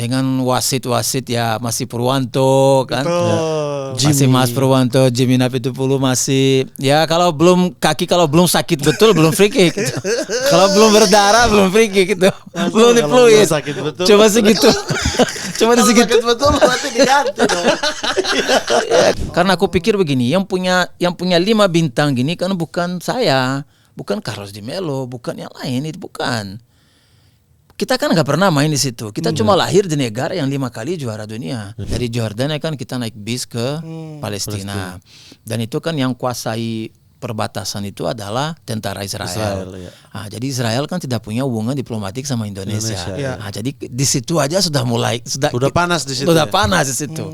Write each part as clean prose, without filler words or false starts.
dengan wasit-wasit ya masih Purwanto kan. Masih Mas Purwanto, Jimmy Napitupulu masih ya kalau belum sakit betul belum free kick gitu. Kalau belum berdarah belum free kick gitu. Belum dipluit. Coba segitu. Cuma segitu betul berarti diganti dong. Ya, karena aku pikir begini, yang punya 5 bintang gini kan bukan saya, bukan Carlos Di Melo, bukan yang lain, itu bukan. Kita kan nggak pernah main di situ. Kita cuma lahir di negara yang 5 kali juara dunia. Dari Jordan kan kita naik bis ke Palestina. Dan itu kan yang kuasai perbatasan itu adalah tentara Israel. Ya. Nah, jadi Israel kan tidak punya hubungan diplomatik sama Indonesia. Ya. Nah, jadi di situ aja sudah mulai Udah panas di situ. Sudah panas di situ.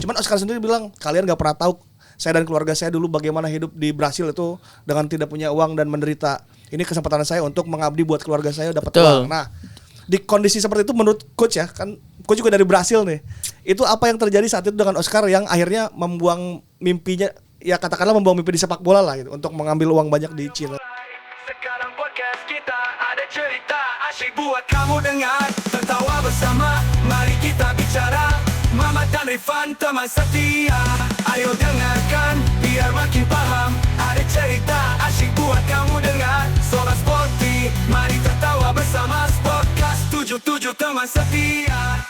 Cuman Oscar sendiri bilang kalian nggak pernah tahu saya dan keluarga saya dulu bagaimana hidup di Brasil itu dengan tidak punya uang dan menderita. Ini kesempatan saya untuk mengabdi buat keluarga saya dapat uang. Nah, di kondisi seperti itu menurut coach ya, kan coach juga dari Brasil nih. Itu apa yang terjadi saat itu dengan Oscar yang akhirnya membuang mimpinya, ya katakanlah membuang mimpi di sepak bola lah gitu, untuk mengambil uang banyak di Cina. Sekarang podcast kita ada cerita asyik buat kamu dengar. Tertawa bersama, mari kita bicara. Mama dan Rifan teman setia. Ayo dengarkan, biar makin paham. Ada cerita asyik buat kamu dengar. Sobat Sporty, mari tertawa bersama. Sportcast 77 teman setia.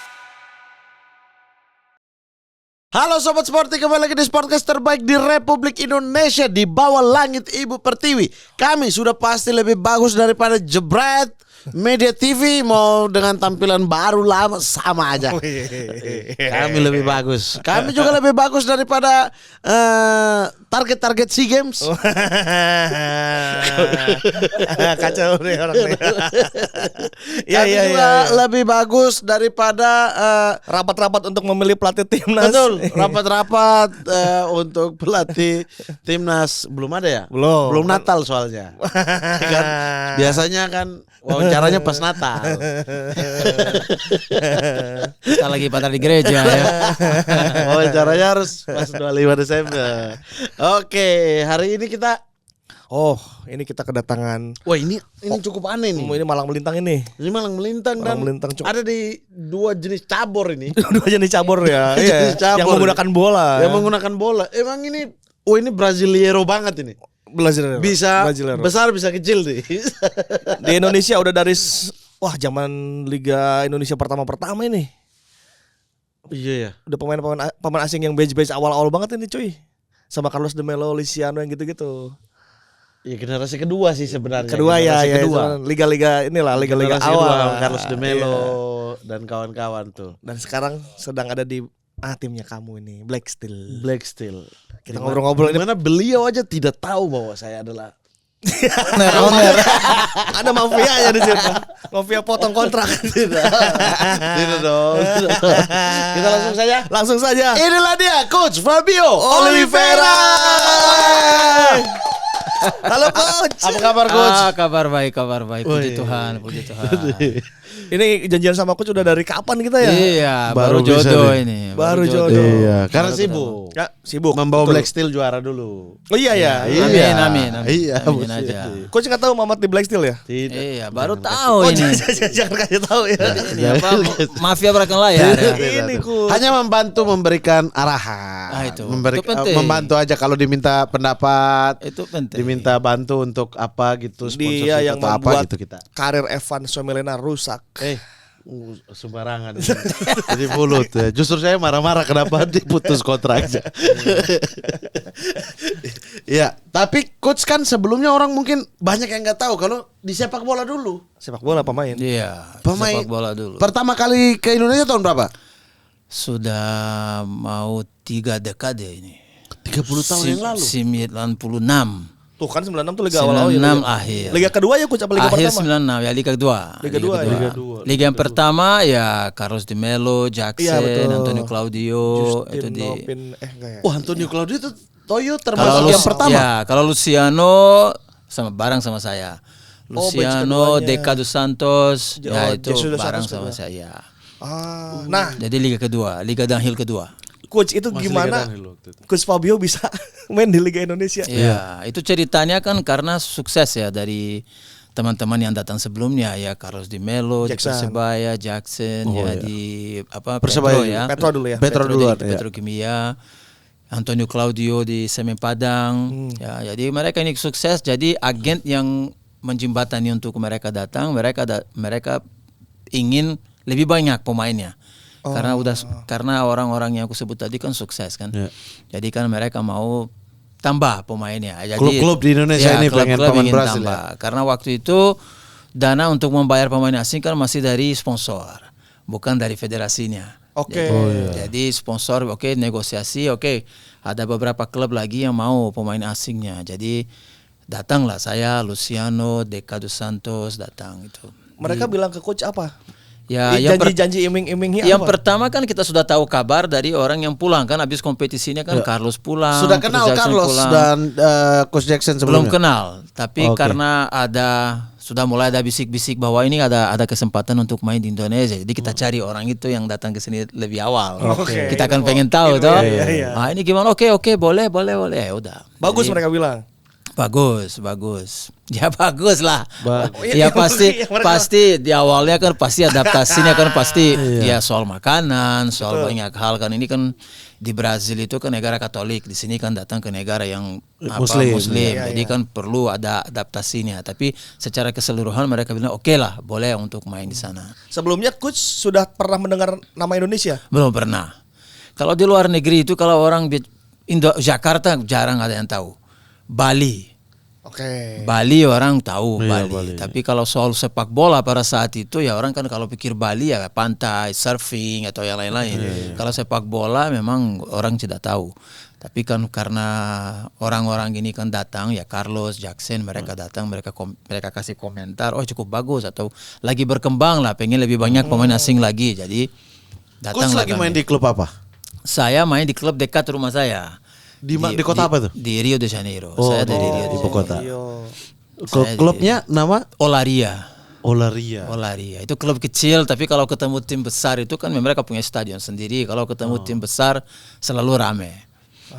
Halo Sobat Sporty, kembali lagi di Sportcast terbaik di Republik Indonesia, di bawah langit Ibu Pertiwi. Kami sudah pasti lebih bagus daripada Jebret Media TV, mau dengan tampilan baru lama sama aja. Kami lebih bagus. Kami juga lebih bagus daripada target-target SEA Games. Kacau nih orang nih. Kami juga lebih bagus daripada rapat-rapat untuk memilih pelatih timnas. Betul, rapat-rapat untuk pelatih timnas belum ada ya? Belum Natal soalnya. Kan, biasanya kan wawancaranya pas Natal. Kita lagi pada di gereja ya. Wawancaranya harus pas 25 Desember. Oke, hari ini kita ini kita kedatangan. Wah, ini cukup aneh nih. Ini malang melintang ini. Ini malang melintang dan ada di 2 jenis cabur ini. 2 jenis cabur ya. Jenis cabur. Yang menggunakan bola. Yang menggunakan bola. Emang ini ini Brasileiro banget ini. Bisa Brasileiro. Besar bisa kecil nih. Di Indonesia udah dari zaman Liga Indonesia pertama ini. Iya ya. Udah pemain asing yang badge awal-awal banget ini cuy. Sama Carlos De Melo, Luciano yang gitu-gitu. Ya generasi kedua sih sebenarnya. Kedua. Liga-liga inilah, liga-liga awal. Carlos De Melo dan kawan-kawan tuh. Dan sekarang sedang ada di timnya kamu ini, Black Steel. Kita ngobrol-ngobrol ini. Dimana beliau aja tidak tahu bahwa saya adalah owner. Ada mafianya di situ. Mafia potong kontrak. Tidak dong. Kita langsung saja. Inilah dia Coach Fabio Oliveira. Halo Coach. Apa kabar Coach? Kabar baik. Puji Tuhan. Ini janjian sama Coach udah dari kapan kita ya? Iya, baru jodoh ini. Baru jodoh. Iya, karena sibuk. Ya, sibuk. Membawa Black Steel juara dulu. Oh iya ya. Amin. Iya, amin aja. Coach nggak tahu Mamat di Black Steel ya? Tidak. Iya, baru tahu ini. Jangan kasih tahu ya. Ini apa? Mafia belakang layar ya. Ini Coach. Hanya membantu memberikan arahan. Itu penting. Membantu aja kalau diminta pendapat. Itu penting. Diminta bantu untuk apa gitu, Dia yang atau apa gitu kita. Karir Evan Somelena rusak. Sembarangan. Jadi mulut ya. Justru saya marah-marah kenapa diputus kontraknya. Ya, tapi coach kan sebelumnya orang mungkin banyak yang nggak tahu kalau di sepak bola dulu. Sepak bola pemain. Iya, Pemain sepak bola dulu. Pertama kali ke Indonesia tahun berapa? Sudah mau 3 dekade ini. 30 tahun yang lalu. 96. Tuh kan 96 tuh Liga awal-awal 96 akhir. Liga kedua ya Coach apa Liga akhir pertama? 96 ya Liga kedua. Liga yang pertama ya Carlos De Melo, Jackson, Antonio Claudio itu di. Wah, Antonio Claudio itu Toyo termasuk yang pertama. Ya, kalau Luciano bareng sama saya. Luciano, Deca dos Santos, ya itu bareng sama saya. Nah, jadi Liga kedua, Liga downhill kedua. Coach itu gimana Coach Fabio bisa main di Liga Indonesia? Iya, itu ceritanya kan karena sukses ya dari teman-teman yang datang sebelumnya ya Carlos Di Melo di Jackson. Persebaya, Jackson di apa Persebaya Petro ya. Petro dulu ya. Petro duluan, di ya. Petrokimia. Antonio Claudio di Semen Padang. Ya, jadi mereka ini sukses. Jadi agen yang menjembatani untuk mereka datang, mereka ingin lebih banyak pemainnya. Karena orang-orang yang aku sebut tadi kan sukses kan. Ya. Jadi kan mereka mau tambah pemainnya. Jadi Klub-klub di Indonesia ini pengen klub-klub pemain ingin Brasil tambah. Karena waktu itu dana untuk membayar pemain asing kan masih dari sponsor, bukan dari federasinya. Oke. Jadi sponsor negosiasi ada beberapa klub lagi yang mau pemain asingnya. Jadi datanglah saya, Luciano, Deca dos Santos datang itu. Mereka bilang ke coach apa? Ya, yang Janji-janji iming-imingnya yang apa? pertama kan kita sudah tahu kabar dari orang yang pulang kan habis kompetisinya kan Carlos pulang. Sudah terus kenal Jackson Carlos pulang. dan Coach Jackson Belum sebelumnya? kenal, tapi Oke. karena sudah mulai ada bisik-bisik bahwa ini ada kesempatan untuk main di Indonesia. Jadi kita cari orang itu yang datang ke sini lebih awal. Oke. Kita kan pengen tahu toh. Iya. Ah, ini gimana? Oke, boleh. Ya udah. Bagus Jadi, mereka bilang. Bagus. Ya bagus lah. Iya, Ya pasti iya, mereka- pasti di awalnya kan pasti adaptasinya kan pasti ya soal makanan, soal banyak hal kan ini kan di Brazil itu kan negara Katolik, di sini kan datang ke negara yang Muslim. Muslim. Iya, Jadi kan perlu ada adaptasinya. Tapi secara keseluruhan mereka bilang oke lah, boleh untuk main di sana. Sebelumnya coach sudah pernah mendengar nama Indonesia? Belum pernah. Kalau di luar negeri itu kalau orang di Jakarta jarang ada yang tahu. Bali. Oke. Bali orang tahu Iya, Bali. Bali. Tapi kalau soal sepak bola pada saat itu ya orang kan kalau pikir Bali ya pantai, surfing atau yang lain-lain. Kalau sepak bola memang orang tidak tahu. Tapi kan karena orang-orang ini kan datang ya Carlos, Jackson mereka datang mereka kasih komentar cukup bagus atau lagi berkembang lah pengen lebih banyak pemain asing lagi. Jadi Coach datang lagi main di klub apa? Saya main di klub dekat rumah saya. Di kota apa tuh? Di Rio de Janeiro. Oh, Saya dari Rio de ibu Janeiro. kota. Iya. Klubnya nama Olaria. Olaria. Olaria. Itu klub kecil tapi kalau ketemu tim besar itu kan mereka punya stadion sendiri. Kalau ketemu tim besar selalu rame.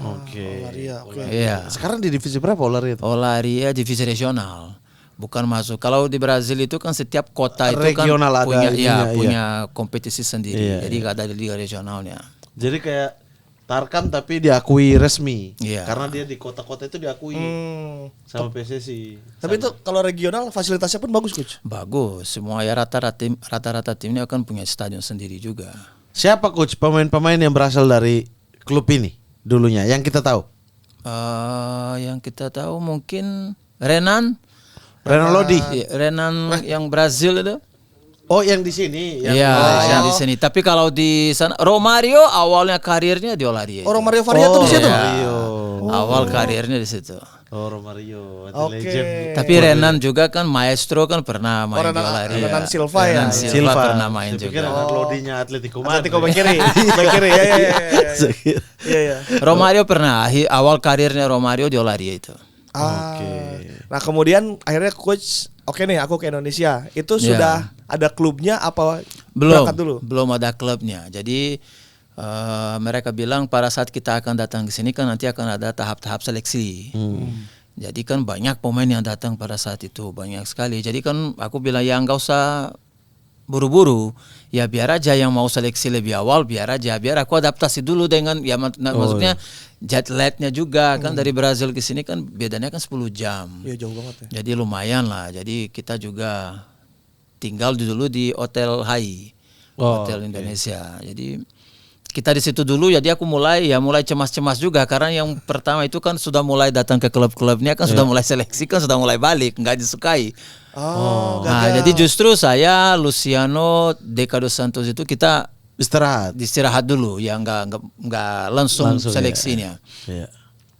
Oke. Olaria, oke. Iya. Sekarang di divisi berapa Olaria itu? Olaria divisi regional. Bukan masuk. Kalau di Brazil itu kan setiap kota itu Regional ada kan punya ininya, iya. punya kompetisi sendiri. Iya, Jadi nggak ada liga regionalnya. Jadi kayak Tarkam tapi diakui resmi. Iya. Karena dia di kota-kota itu diakui sama PSSI. Tapi itu kalau regional fasilitasnya pun bagus coach. Bagus. Semua ya rata-rata timnya akan punya stadion sendiri juga. Siapa coach pemain-pemain yang berasal dari klub ini dulunya yang kita tahu? Yang kita tahu mungkin Renan Lodi. Renan yang Brazil itu. Oh, yang di sini. Iya, yang di sini. Tapi kalau di sana Romario awalnya karirnya di Olaria. Orang Mario Varia tuh di situ. Romario. Awal karirnya di situ. Oh, Romario, Oke. legend. Tapi Renan juga kan maestro kan pernah main di Olaria. Renan Silva ya. Renan Silva pernah main Saya pikir juga. Renan Lodinya Atletico Madrid. Atletico back kiri. Back kiri. Iya. Saya kira. Iya. Romario pernah awal karirnya Romario di Olaria itu. Nah kemudian akhirnya coach, oke nih aku ke Indonesia. Itu sudah ada klubnya apa? Berangkat dulu. Belum ada klubnya. Jadi mereka bilang pada saat kita akan datang ke sini kan nanti akan ada tahap-tahap seleksi. Jadi kan banyak pemain yang datang pada saat itu, banyak sekali. Jadi kan aku bilang ya nggak usah buru-buru. Ya biar aja yang mau seleksi lebih awal, biar aku adaptasi dulu dengan ya maksudnya jet lagnya juga kan dari Brazil ke sini kan bedanya kan 10 jam. Iya jauh banget ya. Jadi lumayan lah. Jadi kita juga tinggal dulu di Hotel Hai, Hotel Indonesia. Jadi kita di situ dulu. Jadi aku mulai cemas-cemas juga karena yang pertama itu kan sudah mulai datang ke klub-klubnya kan sudah mulai seleksi kan sudah mulai balik nggak disukai. Nah, jadi justru saya Luciano Deca dos Santos itu kita istirahat dulu ya nggak langsung seleksinya. Iya.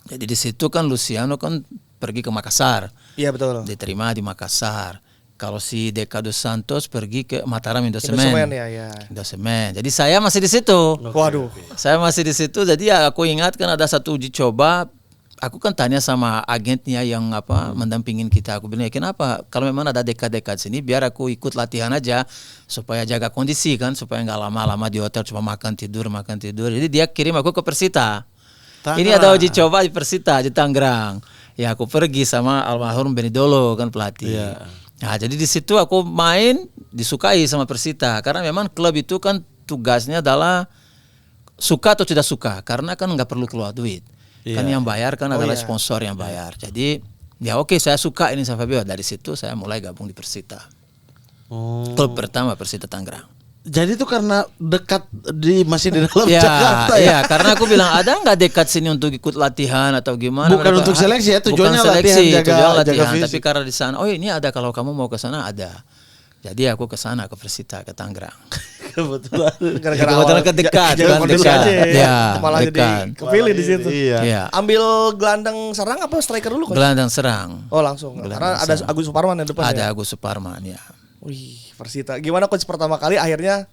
Jadi di situ kan Luciano kan pergi ke Makassar. Iya betul. Diterima di Makassar. Kalau si Deca dos Santos pergi ke Mataram Indosemen. Indosemen ya. Indosemen. Jadi saya masih di situ. Waduh. Saya masih di situ. Jadi ya aku ingat kan ada satu uji coba. Aku kan tanya sama agennya yang mendampingin kita. Aku bilang, kenapa? Kalau memang ada dekat-dekat sini, biar aku ikut latihan aja supaya jaga kondisi kan, supaya nggak lama-lama di hotel cuma makan tidur. Jadi dia kirim aku ke Persita. Ini ada uji coba di Persita di Tangerang. Ya aku pergi sama almarhum Benidolo kan pelatih. Iya. Nah, jadi di situ aku main disukai sama Persita karena memang klub itu kan tugasnya adalah suka atau tidak suka karena kan nggak perlu keluar duit. Kan yang bayar kan adalah sponsor yang bayar. Jadi ya oke, saya suka ini sama Fabio. Dari situ saya mulai gabung di Persita. Klub pertama Persita Tangerang. Jadi itu karena dekat masih di dalam Jakarta ya? Iya, karena aku bilang ada nggak dekat sini untuk ikut latihan atau gimana? Bukan untuk seleksi ya, tujuannya bukan latihan, seleksi, tujuan jaga latihan. fisik. Tapi karena di sana, oh ini ada kalau kamu mau ke sana ada. Jadi aku ke sana ke Persita ke Tangerang. Kebetulan. Kebetulan dekat, jaga kan kondisi dekat. aja. Ya, Malah jadi dekat. kepilih di situ. Iya. Iya. Ambil gelandang serang apa striker dulu Coach? Gelandang serang. Oh langsung. Karena ada Agus Suparman yang depan Ada ya. Agus Suparman ya. Wih, Persita. Gimana Coach pertama kali akhirnya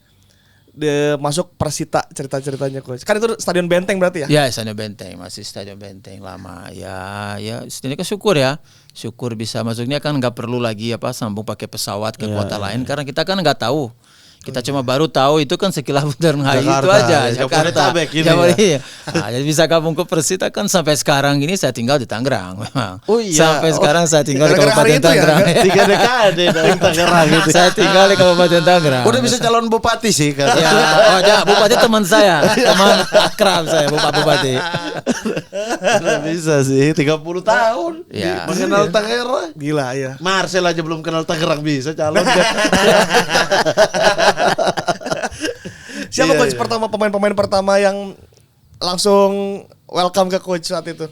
masuk Persita cerita-ceritanya Coach? Kan itu Stadion Benteng berarti ya? Ya, Stadion Benteng, masih Stadion Benteng lama. Ya, ini kan syukur ya. Syukur bisa masuknya kan nggak perlu lagi sambung pakai pesawat ke kota lain karena kita kan nggak tahu. Kita cuma baru tahu itu kan sekilas Bundaran HI itu aja Jakarta. Iya. Nah, jadi bisa gabung ke Persita kan sampai sekarang ini saya tinggal di Tangerang memang. Oh iya. Sampai sekarang saya tinggal di Gara-gara hari Kabupaten itu ya, Tangerang. 3 dekade dari Tangerang gitu. Saya tinggal di Kabupaten Tangerang. Udah bisa calon bupati sih kan. Ya, bupati teman saya, teman akrab saya, bupati. Udah bisa sih 30 tahun. Ya. Mengenal Tangerang. Gila ya. Marcel aja belum kenal Tangerang bisa calon. Siapa Iya, Coach pemain-pemain pertama yang langsung welcome ke Coach saat itu?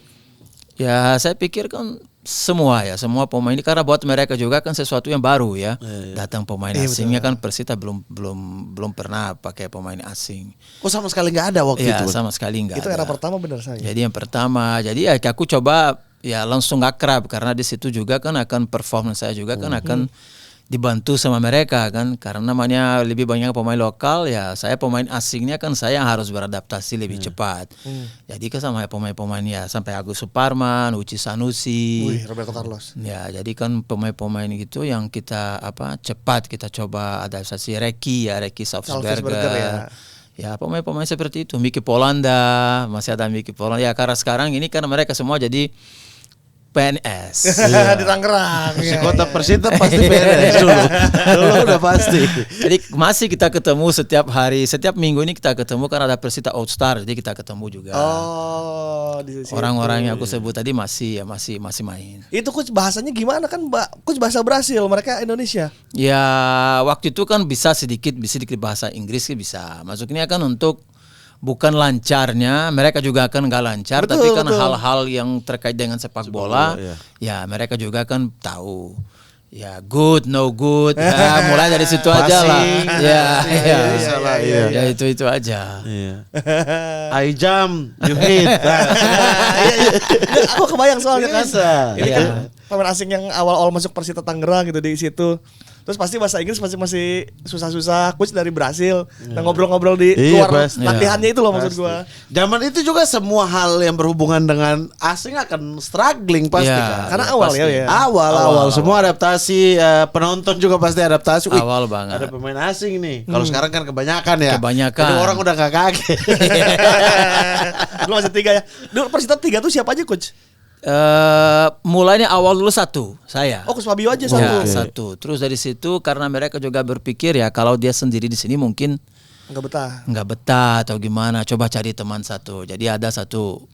Ya, saya pikir kan semua pemain ini karena buat mereka juga kan sesuatu yang baru ya. Datang pemain asingnya kan Persita belum pernah pakai pemain asing. Oh sama sekali nggak ada waktu Ya, itu. sama sekali enggak. Itu era pertama benar saya. Jadi yang pertama, jadi aku coba ya langsung akrab karena di situ juga kan akan performance saya juga kan akan dibantu sama mereka kan karena namanya lebih banyak pemain lokal ya saya pemain asingnya kan saya harus beradaptasi lebih cepat. Jadi kan sama pemain-pemain ya sampai Agus Suparman, Uci Sanusi. Wih, Roberto Carlos. Ya, jadi kan pemain-pemain gitu yang kita cepat kita coba adaptasi Reki Salzberger. Ya, pemain-pemain seperti itu. Miki Polanda, masih ada Miki Polanda. Ya, karena sekarang ini kan mereka semua jadi PNS. Di Tangerang. Si Ya. kota Persita pasti PNS dulu. Dulu udah pasti. Jadi masih kita ketemu setiap hari, setiap minggu ini kita ketemu karena ada Persita All Star, jadi kita ketemu juga. Oh, di situ. Orang-orang yang aku sebut tadi masih main. Itu Coach bahasanya gimana kan Coach bahasa Brasil, mereka Indonesia. Ya waktu itu kan bisa sedikit bahasa Inggris bisa. Masuknya kan untuk bukan lancarnya, mereka juga kan nggak lancar, Betul, tapi kan betul. hal-hal yang terkait dengan sepak bola, ya mereka juga kan tahu. Ya good, no good, ya mulai dari situ aja lah. Ya itu aja. Iya. I jump, you hit. Aku kebayang soalnya kan. Bisa. Ini kan Iya. pemain asing yang awal-awal masuk Persita Tangerang gitu di situ. Terus pasti bahasa Inggris masih susah-susah. Coach dari Brasil, nah, ngobrol-ngobrol di Iya, luar pasti. latihannya itu loh maksud gua. Zaman itu juga semua hal yang berhubungan dengan asing akan struggling pasti Iya. kan. Karena awal pasti. ya. Awal semua adaptasi, penonton juga pasti adaptasi. Wih, Awal banget. ada pemain asing nih. Kalau sekarang kan kebanyakan ya. Kebanyakan. Jadi orang udah gak kaget. Dulu masih 3 ya. Dulu Persita 3 tuh siapa aja Coach? Mulainya awal dulu satu saya. Oh, Coach Fabio aja Ya, satu. satu. Terus dari situ karena mereka juga berpikir ya kalau dia sendiri di sini mungkin Enggak betah atau gimana. Coba cari teman satu. Jadi ada satu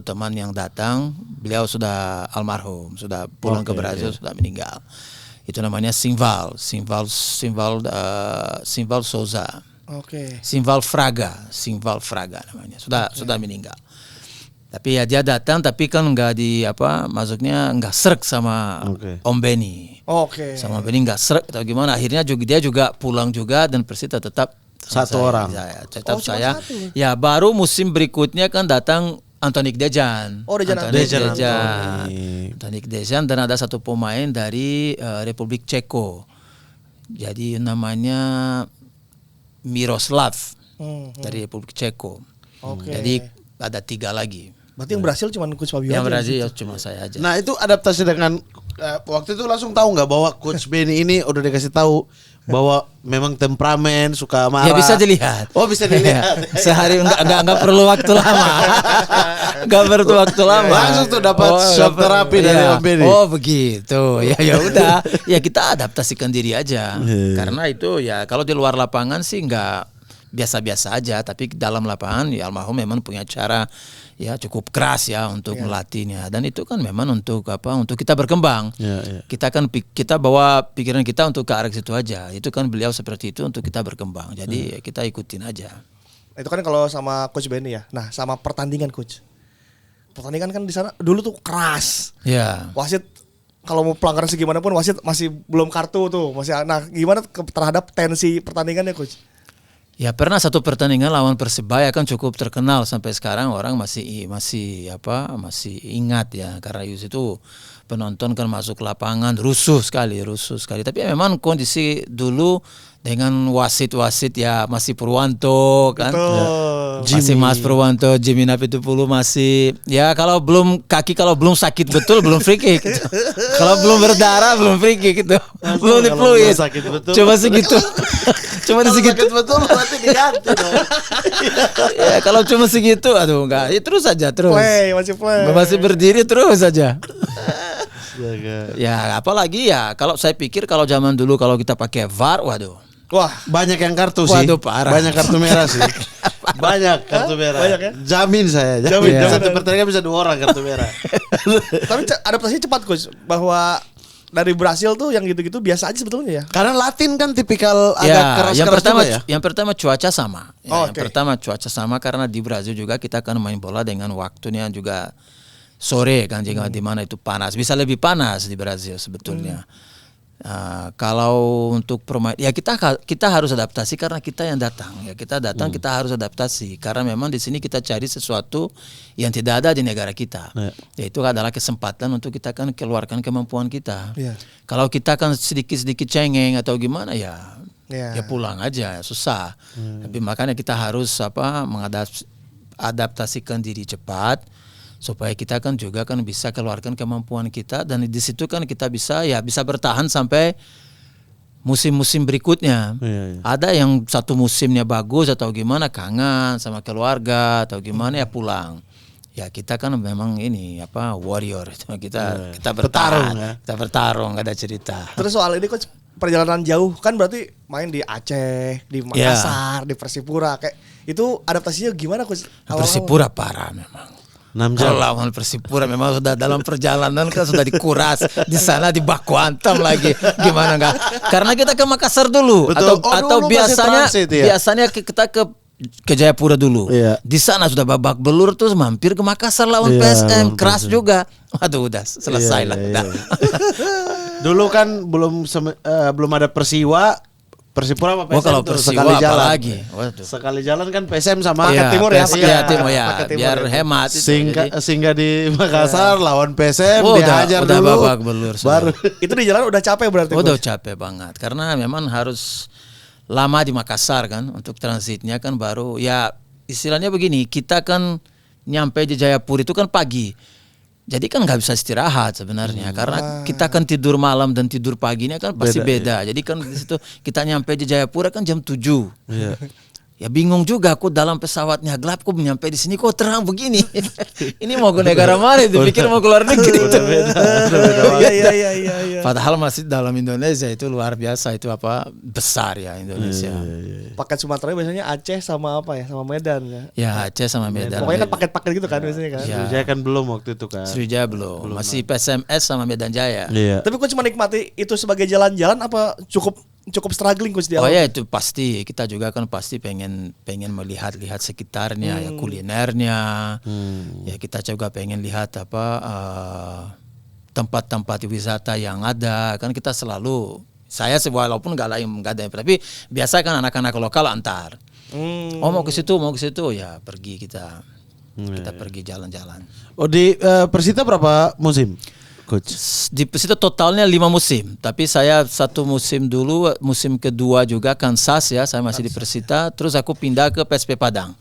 teman yang datang. Beliau sudah almarhum, sudah pulang ke Brazil, sudah meninggal. Itu namanya Simval Souza. Oke. Simval Fraga namanya. Sudah meninggal. Tapi ya dia datang tapi kan enggak masuknya enggak srek sama Om Benny. Oke. Sama Benny enggak srek atau gimana. Akhirnya dia juga pulang juga dan Persita tetap Satu saya. orang. Tetap cuma saya. satu. Ya baru musim berikutnya kan datang Antonik Dejan. Oh, Dejan. Antonik Dejan dan ada satu pemain dari Republik Ceko. Jadi namanya Miroslav dari Republik Ceko. Oke. Jadi ada 3 lagi. Berarti yang berhasil cuma Coach Fabio Yang aja. berhasil ya cuma saya aja. Nah itu adaptasi dengan waktu itu langsung tahu nggak bahwa Coach Benny ini udah dikasih tahu bahwa memang temperamen, suka marah. Ya bisa dilihat. Oh bisa dilihat. Sehari enggak perlu waktu lama. Enggak perlu waktu lama. Langsung tuh dapat shock terapi dari Om Benny. Oh begitu. Ya udah. Ya kita adaptasikan diri aja. Karena itu ya kalau di luar lapangan sih enggak biasa-biasa aja, tapi dalam lapangan ya almarhum memang punya cara ya cukup keras ya untuk melatihnya, dan itu kan memang untuk apa, untuk kita berkembang. Kita bawa pikiran kita untuk ke arah situ aja. Itu kan beliau seperti itu untuk kita berkembang, jadi kita ikutin aja. Itu kan kalau sama Coach Benny ya. Nah sama pertandingan Coach, pertandingan kan di sana dulu tuh keras. Ya. Wasit kalau mau pelanggaran segimana pun wasit masih belum kartu tuh, masih. Nah gimana terhadap tensi pertandingannya Coach? Ya pernah satu pertandingan lawan Persebaya kan cukup terkenal sampai sekarang orang masih ingat ya, karena itu penonton kan masuk lapangan rusuh sekali. Tapi memang kondisi dulu dengan wasit ya masih Purwanto kan, masih Mas Purwanto, Jimmy Napitupulu masih ya kalau belum sakit betul belum free kick. Kalau belum berdarah belum free kick itu. Belum dipluit. Coba segitu. Cuma segitu betul berarti diganti dong. Ya kalau cuma segitu aduh enggak, ya terus saja terus. Masih berdiri terus saja. Ya apalagi ya kalau saya pikir kalau zaman dulu kalau kita pakai VAR, waduh. Wah, banyak yang kartu sih. Waduh, parah. Banyak kartu merah sih. Banyak kartu merah. Banyak ya? Jamin saya. Jamin. Satu pertandingan bisa 2 orang kartu merah. Tapi adaptasinya cepat Coach, bahwa dari Brasil tuh yang gitu-gitu biasa aja sebetulnya ya. Karena Latin kan tipikal agak keras-keras juga ya. Yang pertama cuaca sama. Yang Oke. pertama cuaca sama karena di Brazil juga kita kan main bola dengan waktunya juga sore kan, jika di mana itu panas, bisa lebih panas di Brazil sebetulnya. Kalau untuk permain ya kita harus adaptasi karena kita yang datang ya, kita harus adaptasi karena memang di sini kita cari sesuatu yang tidak ada di negara kita. Yaitu adalah kesempatan untuk kita kan keluarkan kemampuan kita. Kalau kita kan sedikit cengeng atau gimana ya pulang aja, susah. Tapi makanya kita harus mengadaptasikan diri cepat supaya kita kan juga kan bisa keluarkan kemampuan kita, dan di situ kan kita bisa bertahan sampai musim-musim berikutnya. Ada yang satu musimnya bagus atau gimana kangen sama keluarga atau gimana ya pulang. Ya kita kan memang ini warrior, kita bertarung, kita bertarung, gak ada cerita. Terus soal ini Coach, perjalanan jauh kan berarti main di Aceh, di Makassar, di Persipura, kayak itu adaptasinya gimana Coach? Persipura parah memang. 6 jam. Kalau lawan Persipura memang sudah dalam perjalanan kan sudah dikuras di sana, di baku hantam lagi, gimana enggak? Karena kita ke Makassar dulu. Betul. Atau Dulu biasanya kita ke Jayapura dulu. Iya. Di sana sudah babak belur terus mampir ke Makassar lawan PSM, keras juga. Waduh udah selesai lah. Udah. Dulu kan belum ada Persiwa. Persipura sama PSM kalau tuh Persiwa sekali jalan. apalagi. Waduh. Sekali jalan kan PSM sama Paket timur ya, Timur ya. paket timur Biar ya. hemat itu. Singgah di Makassar lawan PSM dihajar udah dulu. babak belur. Baru Itu di jalan udah capek berarti udah Coach? capek banget karena memang harus lama di Makassar kan untuk transitnya kan, baru ya istilahnya begini, kita kan nyampe di Jayapura itu kan pagi. Jadi kan nggak bisa istirahat sebenarnya karena kita kan tidur malam dan tidur paginya kan pasti beda. Jadi kan di situ kita nyampe di Jayapura kan jam 7. Ya bingung juga aku dalam pesawatnya gelap, kok nyampe di sini kok terang begini. Ini mau ke negara mana? Dipikir mau keluar negeri. Iya. Padahal masih dalam Indonesia, itu luar biasa, itu besar ya Indonesia. Paket Sumatera biasanya Aceh sama sama Medan ya. Ya Aceh sama Medan. Pokoknya kan paket-paket gitu kan biasanya kan. Ya. Sriwijaya kan belum waktu itu kan. Sriwijaya belum. Masih PSMS sama Medan Jaya. Iya. Tapi Coach menikmati itu sebagai jalan-jalan apa cukup struggling Coach di Oh awal? ya itu pasti, kita juga kan pasti pengen melihat sekitarnya ya, kulinernya. Ya kita juga pengen lihat tempat-tempat wisata yang ada. Kan kita selalu, saya walaupun nggak ada, tapi biasa kan anak-anak lokal antar. Oh mau ke situ ya pergi kita pergi jalan-jalan. Oh di Persita berapa musim, Coach? Di situ totalnya 5 musim, tapi saya 1 musim dulu, musim kedua juga Kansas ya, saya masih di Persita, terus aku pindah ke PSP Padang.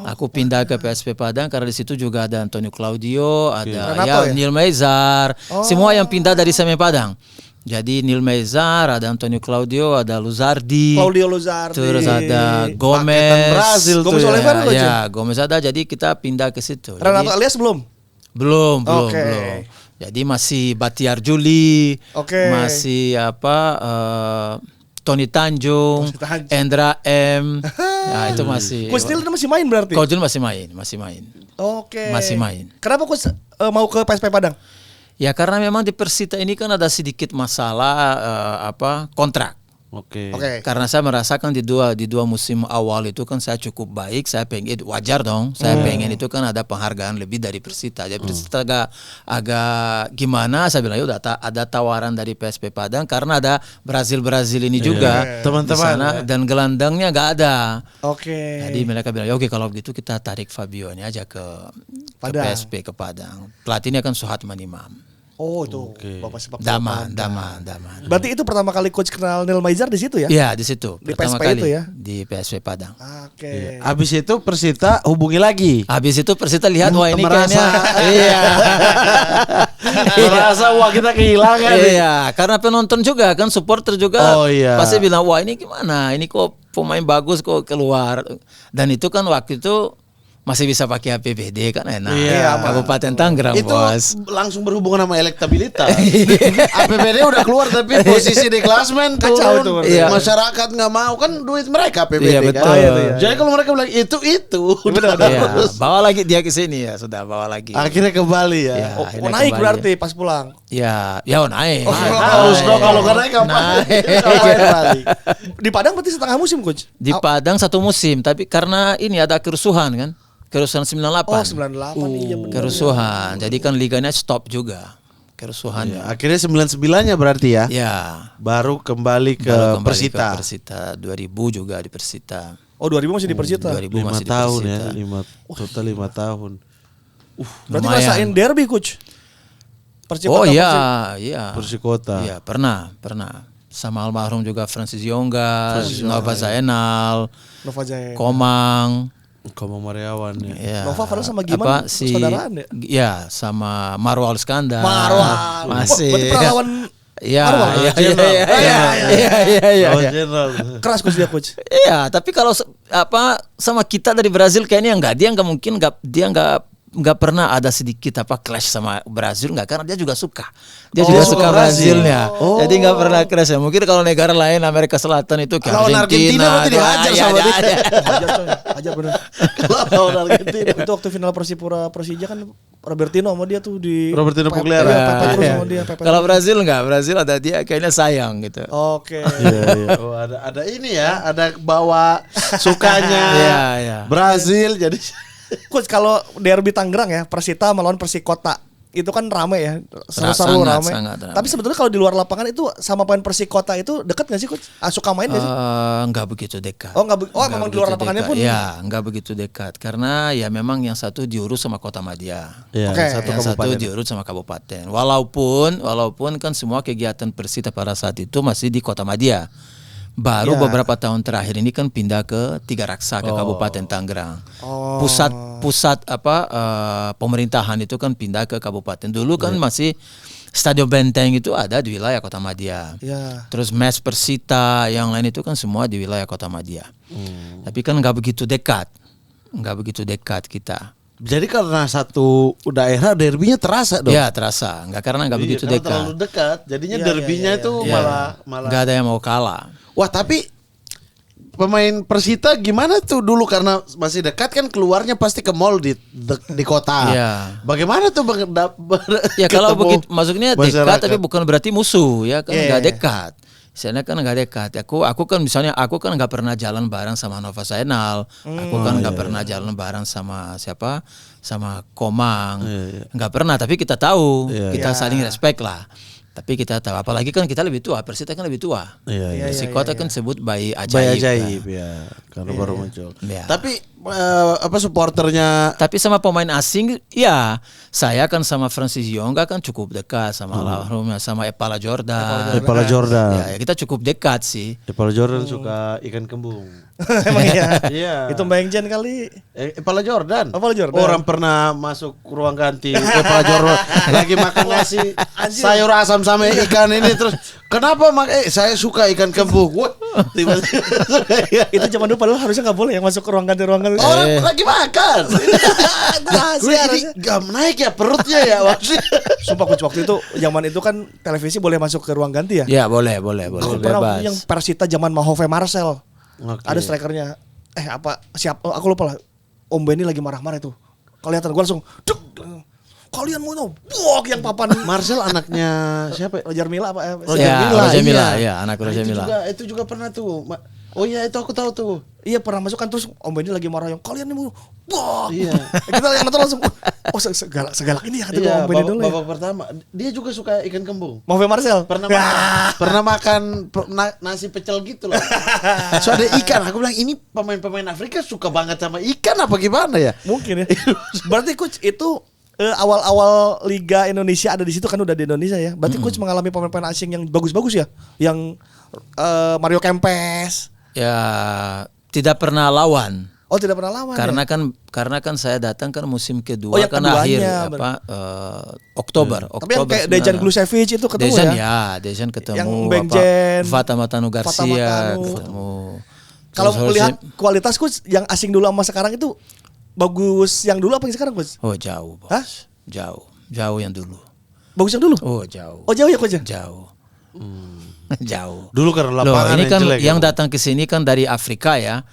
Aku pindah ke PSP Padang karena di situ juga ada Antonio Claudio, ada Renato ya? Neil Maizar, semua yang pindah dari Seme Padang. Jadi Neil Maizar, ada Antonio Claudio, ada Luzardi, Claudio Luzardi. terus ada Paketan Gomez, Brazil tuh Gomez ya. Oliver tuh, ya, Gomez ada. Jadi kita pindah ke situ. Renato Jadi, alias belum? belum. Oke. Jadi masih Batiar Juli, Oke. masih Tony Tanjung, Tony Tanjung. Endra M. Nah, itu masih. Coach Neil masih main berarti? Coach Neil masih main. Oke. Masih main. Kenapa Coach mau ke PSP Padang? Ya karena memang di Persita ini kan ada sedikit masalah kontrak. Oke. Oke. Karena saya merasakan di dua musim awal itu kan saya cukup baik, saya pengen wajar dong. Saya pengen itu kan ada penghargaan lebih dari Persita. Jadi Persita agak gimana, saya bilang ya udah ada tawaran dari PSP Padang karena ada Brazil ini juga Teman-teman, di sana, dan gelandangnya nggak ada. Oke. Jadi mereka bilang, oke kalau begitu kita tarik Fabio ini aja ke Padang. PSP ke Padang. Pelatihnya kan Suhatman Imam. Oh itu Bapak sepak bola Daman. Padang. Berarti itu pertama kali Coach kenal Neil Maizar di situ ya? Iya di situ. Di Pertama PSP kali itu ya? di PSP Padang. Oke. Abis itu Persita hubungi lagi. Habis itu Persita lihat wah ini Merasa- kayaknya iya. Merasa wah kita kehilangan. Iya, karena penonton juga kan supporter juga Oh, iya. pasti bilang wah ini gimana? Ini kok pemain bagus kok keluar. Dan itu kan waktu itu masih bisa pakai APBD kan enak. Iya, Kabupaten Tangerang Itu bos. langsung berhubungan sama elektabilitas. APBD udah keluar tapi posisi di klasmen Kacau turun. itu berarti. Iya. Masyarakat nggak mau kan duit mereka APBD Iya, kan. betul. Iya. Jadi kalau mereka bilang itu udah Iya, terus. bawa lagi dia ke sini ya, sudah bawa lagi. Akhirnya kembali ya. Iya. Oh, akhirnya naik kembali. berarti pas pulang. Ya naik. Harus dong kalau nggak naik ngapain? Ngapain balik? Di Padang berarti setengah musim Coach? Di Padang satu musim, tapi karena ini ada kerusuhan kan. Kerusuhan 98. Oh 98 iya benar. Kerusuhan. Jadi kan liganya stop juga. Kerusuhannya. Akhirnya 99-nya berarti ya. Ya. Baru kembali ke Baru kembali Persita. ke Persita. 2000 juga di Persita. Oh 2000 masih di Persita. 2000 5 masih di tahun Persita. ya, total 5 tahun. Berarti Lumayan. rasain derby Coach? Persipura Oh Persib. iya. Persikota. Iya, pernah. Sama almarhum juga Francis Yongga, Nova Zainal, Nova Jaya. Komang. Komang Mariawan ya. Ya. Nova padahal sama Giman saudaraan ya? Ya, sama Marwal Skandar. Marwal. Masih. Berarti pernah lawan Iya, Marwal? iya. Oh, General. keras Coach dia Coach. Iya, tapi kalau sama kita dari Brazil kayaknya dia nggak pernah ada sedikit clash sama Brazil nggak, karena dia juga suka. Dia juga suka Brazilnya. Jadi nggak pernah clash ya. Mungkin kalau negara lain Amerika Selatan itu kayak Lawan Argentina berarti dihajar sama dia. Hajar coy, hajar bener. Kalau lawan Argentina. Itu waktu final Persipura Persija kan Robertino sama dia tuh di Robertino pepet- Pugliara. iya, pepet terus Iya. sama dia pepet Kalau terus. Brazil nggak, Brazil ada dia kayaknya sayang gitu. Oke. Iya, iya. Oh, ada ini ya, ada bawa sukanya. Iya. Brazil jadi Coach kalau derby Tangerang ya Persita melawan Persikota itu kan rame ya, seru-seru rame. sangat rame. Tapi sebetulnya kalau di luar lapangan itu sama pemain Persikota itu deket nggak sih Coach? Suka main nggak sih? Nggak begitu dekat. Oh, memang di luar begitu lapangannya dekat. pun? Ya, nggak begitu dekat. Karena ya memang yang satu diurus sama Kota Madya. ya, Oke. satu Yang satu kabupaten. diurus sama kabupaten. Walaupun kan semua kegiatan Persita pada saat itu masih di Kota Madya. Baru Ya. beberapa tahun terakhir ini kan pindah ke Tiga Raksa ke Kabupaten Tangerang. Oh. Pusat pemerintahan itu kan pindah ke kabupaten. Dulu kan masih Stadion Benteng itu ada di wilayah Kota Madya. Ya. Terus Mes Persita yang lain itu kan semua di wilayah Kota Madya. Tapi kan nggak begitu dekat kita. Jadi karena satu daerah derbynya terasa dong. Ya terasa, karena nggak Iya, begitu karena dekat. terlalu dekat. Jadinya Iya, derbynya iya, itu Ya, malah. nggak ada yang mau kalah. Wah, tapi pemain Persita gimana tuh dulu karena masih dekat kan keluarnya pasti ke mall di kota. Iya. Bagaimana tuh Ya kalau ketemu begitu, maksudnya dekat masyarakat? tapi bukan berarti musuh ya kan, Iya, nggak iya. dekat. Misalnya kan nggak dekat. Aku kan nggak pernah jalan bareng sama Nova Zainal. Aku kan nggak pernah jalan bareng sama siapa, sama Komang. Nggak pernah. Tapi kita tahu, kita saling respect lah. Tapi kita tahu, apalagi kan kita lebih tua, Persita kan lebih tua. Iya, iya. Persikota kan sebut bayi Bayi ajaib. ajaib ya, karena baru muncul. Iya. Tapi supporternya. Tapi sama pemain asing, ya saya kan sama Francis Yonga kan cukup dekat, sama almarhumnya, sama Epala Jordan. Epala Jordan. Ya, kita cukup dekat sih. Epala Jordan suka ikan kembung. Emang iya. Iya. Itu Mbak Engjen kali. Epala Jordan. Epala Jordan. Orang pernah masuk ruang ganti Epala Jordan lagi makan nasi sayur asam sama ikan ini terus kenapa saya suka ikan kembung. Wah, tiba-tiba Itu zaman dulu padahal harusnya nggak boleh yang masuk ke ruang ganti. orang lagi makan. Gue ini gak naik ya perutnya ya maksudnya. Sumpah coach, waktu itu zaman itu kan televisi boleh masuk ke ruang ganti ya. Ya boleh Aku pernah bebas. yang Persita zaman Mahove Marcel. Oke. Ada strikernya. Aku lupa lah. Om Benny lagi marah-marah itu. Kelihatan gue langsung duk, kalian mau tahu? Bok yang papan. Marcel anaknya siapa? Roger Milla apa? Roger Milla, ya anak Roger itu Milla. itu juga pernah tuh. Oh iya itu aku tahu tuh. Iya pernah masuk kan terus Om Benny lagi marah yang kalian ini mau. Bok. Iya. Kita yang nonton langsung. Oh segalak ini ya kata Om Benny dulu. Babak pertama dia juga suka ikan kembung. Mahove Marcel. Pernah makan nasi pecel gitu loh. So ada ikan, aku bilang ini pemain-pemain Afrika suka banget sama ikan apa gimana ya? Mungkin ya. Berarti coach itu awal-awal Liga Indonesia ada di situ kan udah di Indonesia ya. Berarti coach mengalami pemain-pemain asing yang bagus-bagus ya. Yang Mario Kempes. Ya tidak pernah lawan. Oh tidak pernah lawan. Karena kan saya datang kan musim kedua yang kan keduanya, akhir Oktober. Tapi yang kayak Dejan Glusevic itu ketemu Dejan ya. Dejan ketemu. Yang Bengjen, Fata Matanu Garcia Matanu. ketemu. Kalau Terus melihat kualitas coach yang asing dulu sama sekarang itu bagus yang dulu apa yang sekarang coach? Oh jauh bos. Hah? Jauh yang dulu. Bagus yang dulu? Oh jauh. Oh jauh ya coach? Jauh. Jauh. Dulu karena Loh, lapangan ini kan jelek, yang ya. datang ke sini kan dari Afrika ya.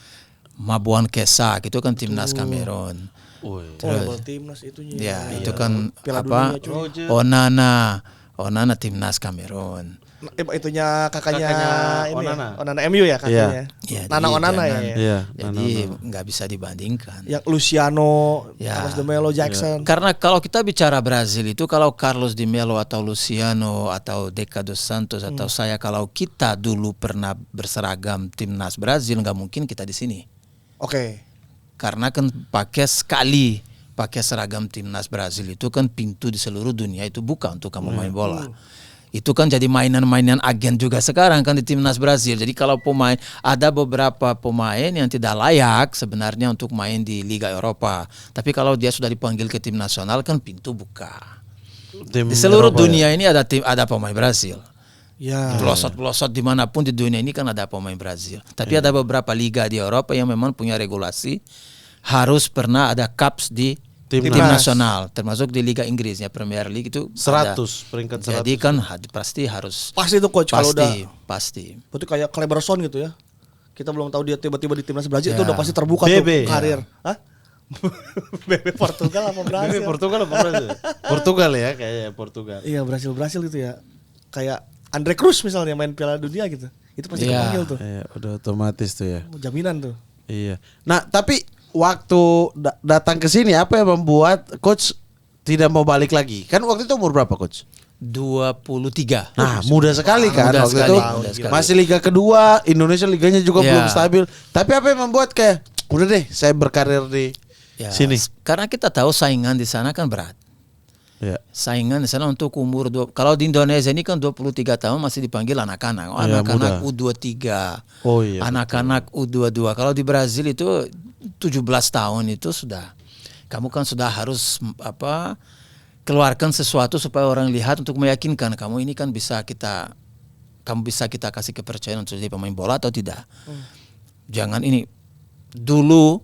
Mabuan Kesak itu kan timnas Kamerun. Oh, level timnas itunya. Ya, itu kan Piala apa? Dunia, Onana timnas Kamerun. Itunya kakaknya ini Onana. ya? Onana MU ya kakaknya. Ya, Nana jadi Onana jangan- ya. Iya. Jadi nggak bisa dibandingkan. Yang Luciano, Ya. Carlos de Melo, Jackson. Karena kalau kita bicara Brazil itu kalau Carlos de Melo atau Luciano atau Deca dos Santos atau saya kalau kita dulu pernah berseragam timnas Brazil nggak mungkin kita di sini. Oke. Karena kan pakai seragam timnas Brazil itu kan pintu di seluruh dunia itu buka untuk kamu main bola. Itu kan jadi mainan-mainan agen juga sekarang kan di timnas Brazil. Jadi kalau ada beberapa pemain yang tidak layak sebenarnya untuk main di Liga Eropa. Tapi kalau dia sudah dipanggil ke tim nasional kan pintu buka. Di seluruh dunia ini ada pemain Brazil. Ya. Pelosot-pelosot dimanapun di dunia ini kan ada pemain Brazil. Tapi ada beberapa liga di Eropa yang memang punya regulasi harus pernah ada caps di tim nasional, termasuk di Liga Inggris ya Premier League itu 100 peringkat 100. Jadi kan pasti harus Pasti itu coach kalau udah pasti. berarti kayak Kleberson gitu ya. Kita belum tahu dia tiba-tiba di timnas Brazil Ya. itu udah pasti terbuka BB. tuh karir. Hah? BB Portugal apa Brazil? Portugal apa Brazil? Portugal ya kayaknya Portugal. Iya Brazil gitu ya. Kayak Andre Cruz misalnya main Piala Dunia gitu. Itu pasti Iya. kepanggil tuh. Iya, udah otomatis tuh ya. Jaminan tuh. Iya. Nah, tapi waktu datang ke sini apa yang membuat coach tidak mau balik lagi? Kan waktu itu umur berapa coach? 23. Nah, muda sekali kan Muda waktu sekali, itu. muda sekali. Masih Liga kedua, Indonesia liganya juga Ya. belum stabil. Tapi apa yang membuat kayak udah deh saya berkarir di Ya, sini. karena kita tahu saingan di sana kan berat. Ya. Saingan di sana untuk umur kalau di Indonesia ini kan 23 tahun masih dipanggil anak-anak. Oh, Iya, anak-anak muda. U23. Oh iya. Anak-anak U22. Kalau di Brazil itu 17 tahun itu sudah kamu kan sudah harus keluarkan sesuatu supaya orang lihat untuk meyakinkan kamu ini kan bisa kita kasih kepercayaan untuk jadi pemain bola atau tidak. Jangan ini dulu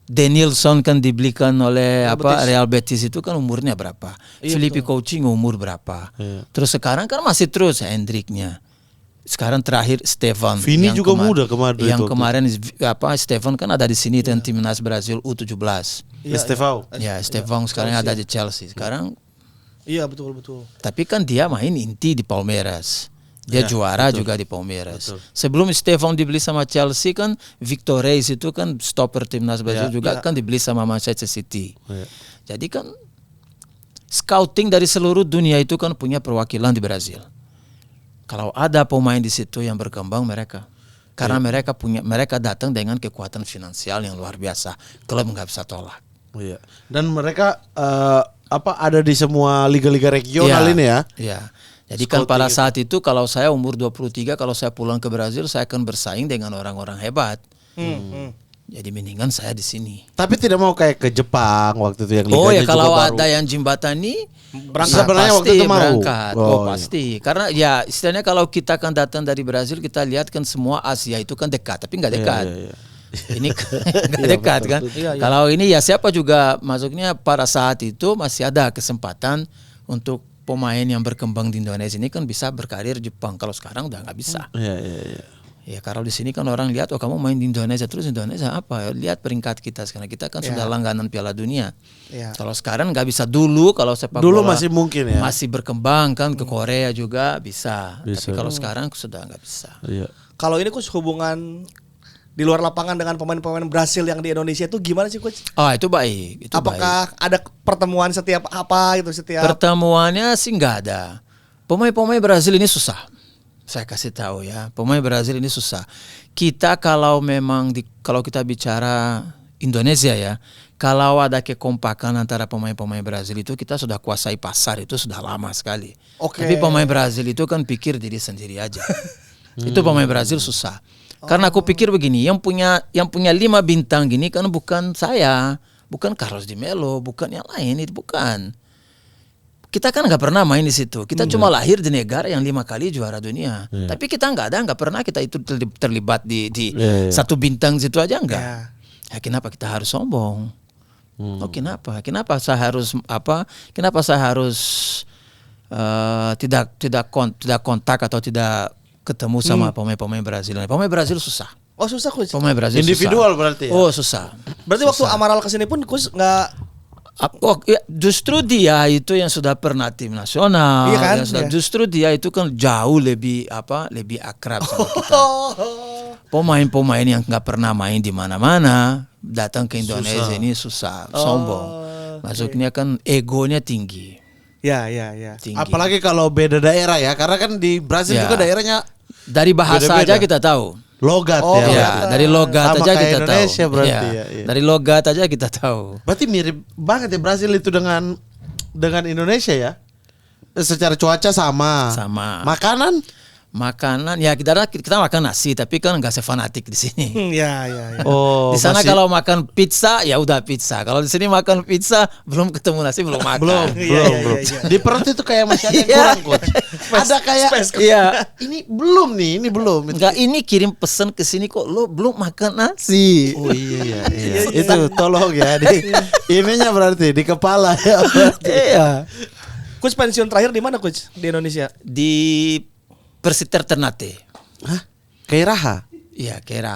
Danielson kan dibelikan oleh Real Betis itu kan umurnya berapa? Filipe Coutinho umur berapa? Iya. Terus sekarang kan masih terus Hendriknya. Sekarang terakhir Stefan. Vini juga muda kemarin. Yang kemarin Stefan kan ada di sini dan timnas Brazil U17. Estevão. Ya, Stefan sekarang ada di Chelsea. Sekarang Iya betul. tapi kan dia main inti di Palmeiras. Dia Ya, juara betul. juga di Palmeiras. Betul. Sebelum Stefan dibeli sama Chelsea kan Victor Reis itu kan stopper timnas Brazil Ya, juga kan dibeli sama Manchester City. Ya. Jadi kan scouting dari seluruh dunia itu kan punya perwakilan di Brazil. Kalau ada pemain di situ yang berkembang mereka Karena mereka datang dengan kekuatan finansial yang luar biasa. Klub nggak bisa tolak. Iya. Dan mereka ada di semua liga-liga regional ini ya. Iya. Jadi kan pada saat itu kalau saya umur 23, kalau saya pulang ke Brazil, saya akan bersaing dengan orang-orang hebat. Jadi mendingan saya di sini. Tapi tidak mau kayak ke Jepang waktu itu yang liganya Oh ya, juga kalau baru. ada yang jembatani Berangkat. Sebenarnya pasti waktu itu mau. berangkat. Oh, Oh, pasti. Karena ya istilahnya kalau kita kan datang dari Brazil, kita lihat kan semua Asia itu kan dekat, tapi nggak dekat. Iya. Ini nggak dekat kan. Kalau ini ya siapa juga masuknya pada saat itu masih ada kesempatan untuk pemain yang berkembang di Indonesia ini kan bisa berkarir Jepang. Kalau sekarang udah nggak bisa. Iya. Ya kalau di sini kan orang lihat, oh kamu main di Indonesia terus Indonesia apa? Lihat peringkat kita sekarang, kita kan sudah langganan Piala Dunia. Kalau sekarang nggak bisa dulu, kalau sepak Dulu bola masih mungkin ya. masih berkembang kan ke Korea juga bisa. Tapi kalau sekarang sudah nggak bisa. Iya. Kalau ini coach hubungan di luar lapangan dengan pemain-pemain Brasil yang di Indonesia itu gimana sih coach? Oh itu baik. Itu Apakah ada pertemuan setiap apa gitu setiap? Pertemuannya sih nggak ada. Pemain-pemain Brazil ini susah. Saya kasih tahu ya, pemain Brazil ini susah. Kita kalau memang kalau kita bicara Indonesia ya, kalau ada kekompakan antara pemain-pemain Brazil itu kita sudah kuasai pasar itu sudah lama sekali. Oke. Tapi pemain Brazil itu kan pikir diri sendiri aja. Itu pemain Brazil susah. Karena aku pikir begini, yang punya 5 bintang gini kan bukan saya, bukan Carlos Di Melo, bukan yang lain, itu bukan. Kita kan nggak pernah main di situ. Kita cuma lahir di negara yang 5 kali juara dunia. Tapi kita nggak pernah kita itu terlibat di satu bintang situ aja enggak. Ya kenapa kita harus sombong? Oh kenapa? Kenapa saya harus Kenapa saya harus tidak kontak atau tidak ketemu sama pemain-pemain Brazil? Pemain Brazil susah. Oh susah coach. Pemain Brazil Individual susah. berarti ya? Oh susah. Berarti waktu Amaral kesini pun coach nggak. Oh, ya, justru dia itu yang sudah pernah tim nasional. Iya kan? Justru dia itu kan jauh lebih akrab sama kita. Pemain-pemain yang nggak pernah main di mana-mana datang ke Indonesia ini susah, sombong. Masuknya kan egonya tinggi. Ya. Tinggi. Apalagi kalau beda daerah ya, karena kan di Brazil Ya. juga daerahnya Dari bahasa beda-beda. aja kita tahu. logat Oh, ya. Ya, dari logat Sama aja kayak kita Indonesia tahu. berarti Ya, ya. dari logat aja kita tahu. Berarti mirip banget ya Brazil itu dengan Indonesia ya. Secara cuaca sama. Sama. Makanan Ya kita makan nasi, tapi kan nggak sefanatik di sini. Ya. oh Di sana masih- kalau makan pizza ya udah pizza. Kalau di sini makan pizza belum ketemu nasi belum makan. belum. Iya. Di perut itu kayak masih ada yang Iya. kurang coach. Ada kayak Iya. ini belum nih, ini belum. Enggak, ini kirim pesan ke sini kok lo belum makan nasi. Oh iya. Itu tolong ya di ininya berarti di kepala ya. Iya. Coach pensiun terakhir di mana coach di Indonesia? Di Persiter Ternate. Hah? Kayak Raha. Iya, kira.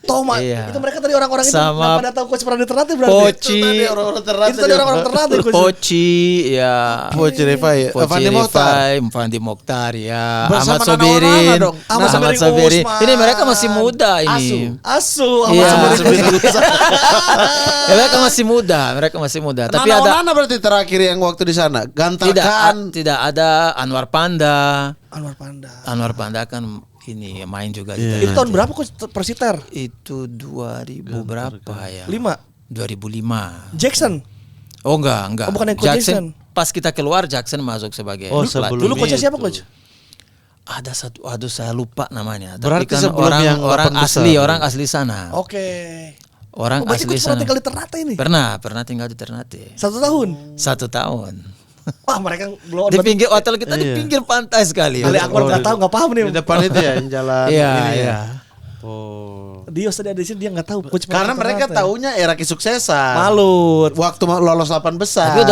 Toma, Iya. itu mereka tadi orang-orang itu Sama pada tahu coach pernah di Ternate berarti. Poci. Itu tadi orang-orang Ternate. Itu tadi orang-orang Ternate coach. Poci, ya. Poci Rifai, Poci Fandi Mokhtar. Fandi Mokhtar, ya. Bersama Ahmad Nana Sobirin. Onana dong. Ahmad Sobirin Usman. Ini mereka masih muda ini. Asu, Iya. Ahmad Sobirin. Ya, mereka masih muda. Tapi Nana ada Onana berarti terakhir yang waktu di sana. Gantarkan. tidak ada Anwar Panda. Anwar Panda. Kan ini main juga di Itu tahun berapa coach Persiter? Itu 2000 berapa ya? 5. 2005. Jackson. Oh enggak. Oh, bukan yang Coach Jackson. Pas kita keluar Jackson masuk sebagai Oh, pelatih. sebelum Dulu coachnya siapa itu. coach? Ada satu, aduh saya lupa namanya. Berarti Tapi kan sebelum yang orang 8 besar. orang asli sana. Oke. Orang Berarti asli coach pernah sana. tinggal di Ternate ini? Pernah tinggal di Ternate. 1 tahun. 1 tahun. Wah mereka belum. Di pinggir hotel kita di pinggir pantai sekali. Kali Akbar nggak tahu nggak paham nih. Di depan itu ya yang jalan Iya, ini ya. iya. Oh. Dios tadi ada di sini dia nggak tahu coach. Karena pernah mereka Ternate. taunya era kesuksesan. Malut. Waktu lolos 8 besar. Tapi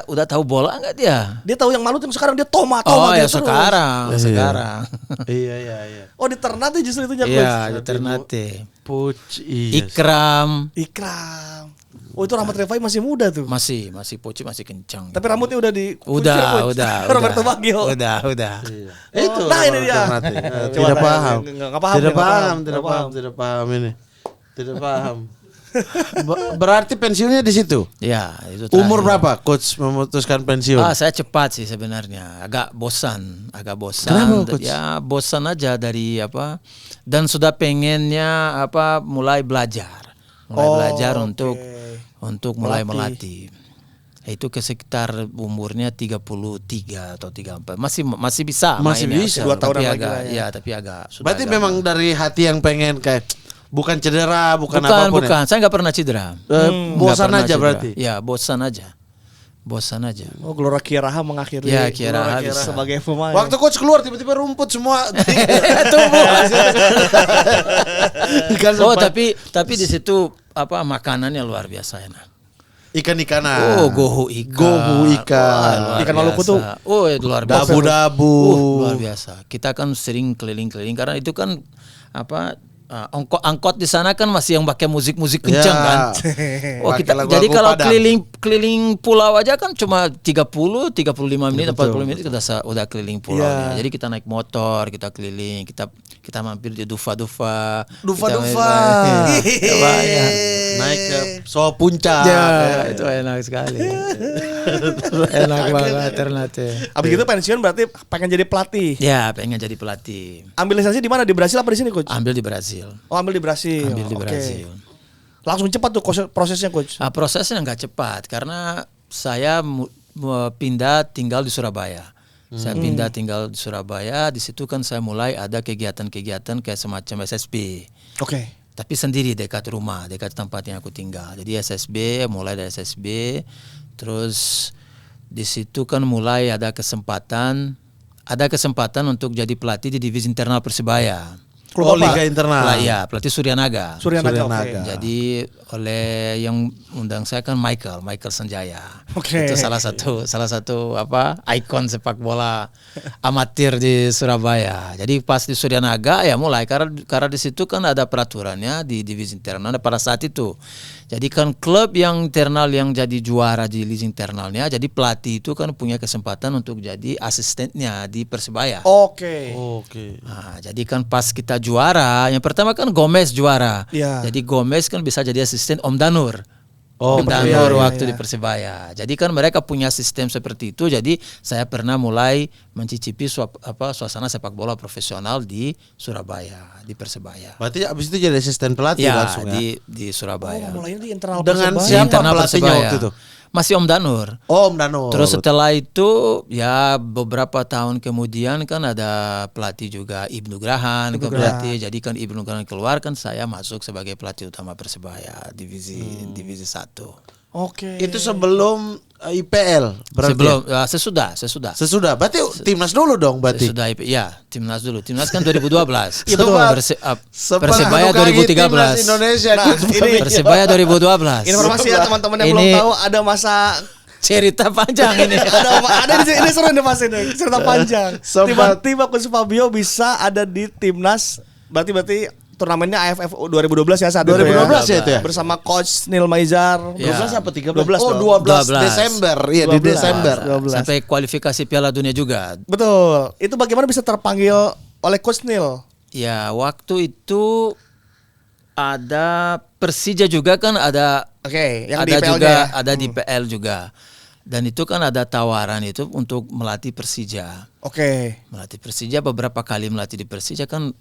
udah tahu bola enggak dia? Dia tahu yang Malut yang sekarang dia Toma Oh dia ya terus. sekarang. Iya. Oh di Ternate justru itunya coach. Iya, di Ternate. Puc, iya. Ikram Ikram. Oh itu Rahmat Rifai masih muda tuh. masih Poci masih kencang. Tapi rambutnya udah di udah. Roberto Baggio. Udah. Itu Nah, ini dia. Ternate. Coba Tidak tanya, paham. nggak paham, Tidak nggak paham, paham, tidak nggak paham, tidak paham ini. Tidak paham. Berarti pensiunnya di situ. Ya, itu Umur terakhir. berapa coach memutuskan pensiun? Saya cepat sih sebenarnya. Agak bosan. Kenapa, Coach? Ya bosan aja dari apa. Dan sudah pengennya mulai belajar. Belajar untuk mulai melatih. Itu ke sekitar umurnya 33 atau 34. Masih bisa Masih mainnya. bisa. 2 tahunan Tapi lagi agak lah ya. tapi agak sudah Berarti agak- memang dari hati yang pengen kayak bukan cedera, bukan bukan apapun ya? Saya nggak pernah cedera. Bosan Nggak pernah aja cedera. berarti. Ya bosan aja. Oh, Gelora Kiaraha mengakhiri Ya, Kiaraha Gelora bisa. sebagai pemain. Waktu coach keluar tiba-tiba rumput semua. Ikan Oh sempat. tapi di situ makanannya luar biasa enak. Ikan-ikanan. Oh gohu ikan. Gohu ikan. Wah, luar Ikan Maluku biasa. tuh. Oh luar biasa. Dabu-dabu. Luar biasa. Kita kan sering keliling-keliling karena itu kan angkot di sana kan masih yang pakai musik-musik kencang Ya. kan. Oh Pakai kita lagu-lagu jadi kalau Padang. keliling pulau aja kan cuma 35 menit, 40 menit kita udah keliling pulaunya. Iya. Jadi kita naik motor, kita keliling, kita mampir di Dufa-Dufa. Dufa-dufa. Kita ya. Naik ke Soho Puncak. Ya, itu enak sekali. Enak banget Ternate. Abis itu pensiun berarti pengen jadi pelatih. Ya, pengen jadi pelatih. Ambil lisensi di mana? Di Brasil apa di sini, coach? Ambil di Brasil. Oh, ambil di Brasil. Ambil di Oke. Brasil. Langsung cepat tuh prosesnya, coach. Prosesnya nggak cepat karena saya pindah tinggal di Surabaya. Saya pindah tinggal di Surabaya. Di situ kan saya mulai ada kegiatan-kegiatan kayak semacam SSB. Oke. Tapi sendiri dekat rumah, dekat tempat yang aku tinggal. Jadi SSB, mulai dari SSB, terus di situ kan mulai ada kesempatan untuk jadi pelatih di divisi internal Persebaya. Oh, Liga Internal. Pelatih Suryanaga. Suryanaga. Suryanaga. Oke. Jadi oleh yang undang saya kan Michael Sanjaya. Oke. Itu salah satu ikon sepak bola amatir di Surabaya. Jadi pas di Suryanaga ya mulai karena di situ kan ada peraturannya di divisi internal pada saat itu. Jadi kan klub yang internal yang jadi juara di divisi internalnya, jadi pelatih itu kan punya kesempatan untuk jadi asistennya di Persebaya. Oke. Oke. Nah, jadi kan pas kita juara, yang pertama kan Gomez juara. Iya. Jadi Gomez kan bisa jadi asisten Om Danur. Oh, Om betul. Danur Iya, waktu iya. di Persebaya. Jadi kan mereka punya sistem seperti itu. Jadi saya pernah mulai mencicipi suasana sepak bola profesional di Surabaya, di Persebaya. Berarti abis itu jadi asisten pelatih Ya, langsung ya. di Surabaya. Mulainya di internal Dengan Persebaya. Di siapa internal pelatihnya Persebaya. waktu itu? Masih Om Danur. Oh, Om Danur. Terus setelah itu ya beberapa tahun kemudian kan ada pelatih juga Ibnu Grahan ke pelatih. Jadi kan Ibnu Grahan keluar kan saya masuk sebagai pelatih utama Persebaya divisi 1. Oke. Itu sebelum IPL berarti. Sebelum ya? sesudah. Sesudah. Berarti timnas dulu dong berarti. Sesudah ya, timnas dulu. Timnas kan 2012. Itu Pak. Persebaya Sepengaruh timnas 2013. Indonesia. Nah, Coach. ini- Persebaya 2012. Informasi ya teman-teman yang Ini- belum tahu ada masa Cerita panjang ini. ada di sini, ini seru nih Mas ini cerita panjang. Sempat- Tiba-tiba Coach Fabio bisa ada di timnas. Berarti turnamennya AFF 2012 ya saat 2012 ya itu ya? Bersama Coach Neil Maizar. Ya. 12 apa 13? 12 Oh, dong. 12 12. Desember. Iya, di 12. Desember. 12. Sampai kualifikasi Piala Dunia juga. Betul. Itu bagaimana bisa terpanggil oleh Coach Neil? Ya, waktu itu ada Persija juga kan ada Oke, yang ada di IPL-nya juga ya? ada di PL juga. Dan itu kan ada tawaran itu untuk melatih Persija. Oke. Melatih Persija beberapa kali melatih di Persija kan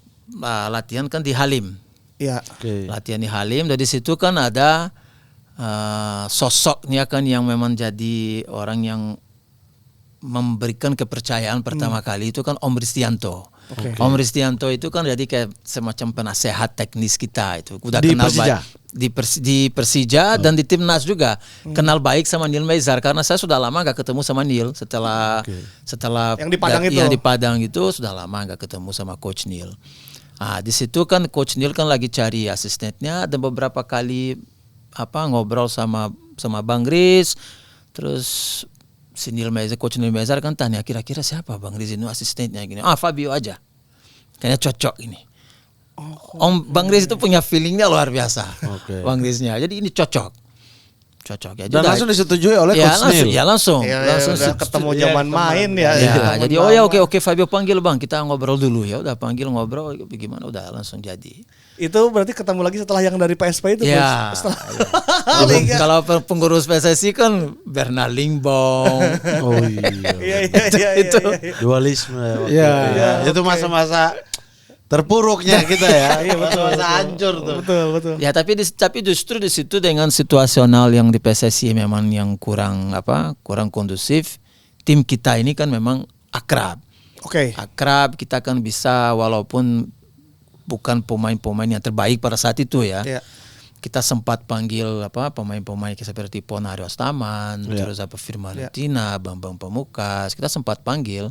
latihan kan di Halim. Iya. Oke. Latihan di Halim dan di situ kan ada sosoknya kan yang memang jadi orang yang memberikan kepercayaan pertama kali itu kan Om Ristianto. Oke. Om Ristianto itu kan jadi kayak semacam penasehat teknis kita itu. Udah Di kenal Persija? baik di Persija dan di timnas juga kenal baik sama Neil Maizar karena saya sudah lama gak ketemu sama Neil setelah Yang di Padang itu? yang di Padang itu sudah lama gak ketemu sama Coach Neil. Di situ kan Coach Neil kan lagi cari asistennya dan beberapa kali ngobrol sama Bang Riz, terus si Neil Maizar, Coach Neil Maizar kan tanya kira-kira siapa Bang Riz ini asistennya gini. Fabio aja. Kayaknya cocok ini. Om Bang Riz itu punya feelingnya luar biasa. Oke. Bang Riznya. Jadi ini cocok. cocok ya. Dan langsung disetujui oleh ya, Coach langsung, Neil. ya langsung, Udah set- ketemu zaman main ya. Ya, Zaman jadi oke Fabio panggil bang, kita ngobrol dulu ya. Udah panggil ngobrol, gimana udah langsung jadi. Itu berarti ketemu lagi setelah yang dari PSP itu. Ya, Coach? Setelah ya. Kalau pengurus PSSI kan Bernard Lingbong. Oh iya. Iya. Itu. Dualisme ya, waktu Ya. itu. Ya, Itu oke. masa-masa terpuruknya kita ya. Iya, betul, Masa hancur tuh. Betul. Ya tapi justru di situ dengan situasional yang di PSSI memang yang kurang kondusif, tim kita ini kan memang akrab. Oke. Akrab, kita kan bisa walaupun bukan pemain-pemain yang terbaik pada saat itu ya. Iya. Kita sempat panggil pemain-pemain seperti Ponario Astaman, terus Firman Lutina, Bambang Pamungkas. Kita sempat panggil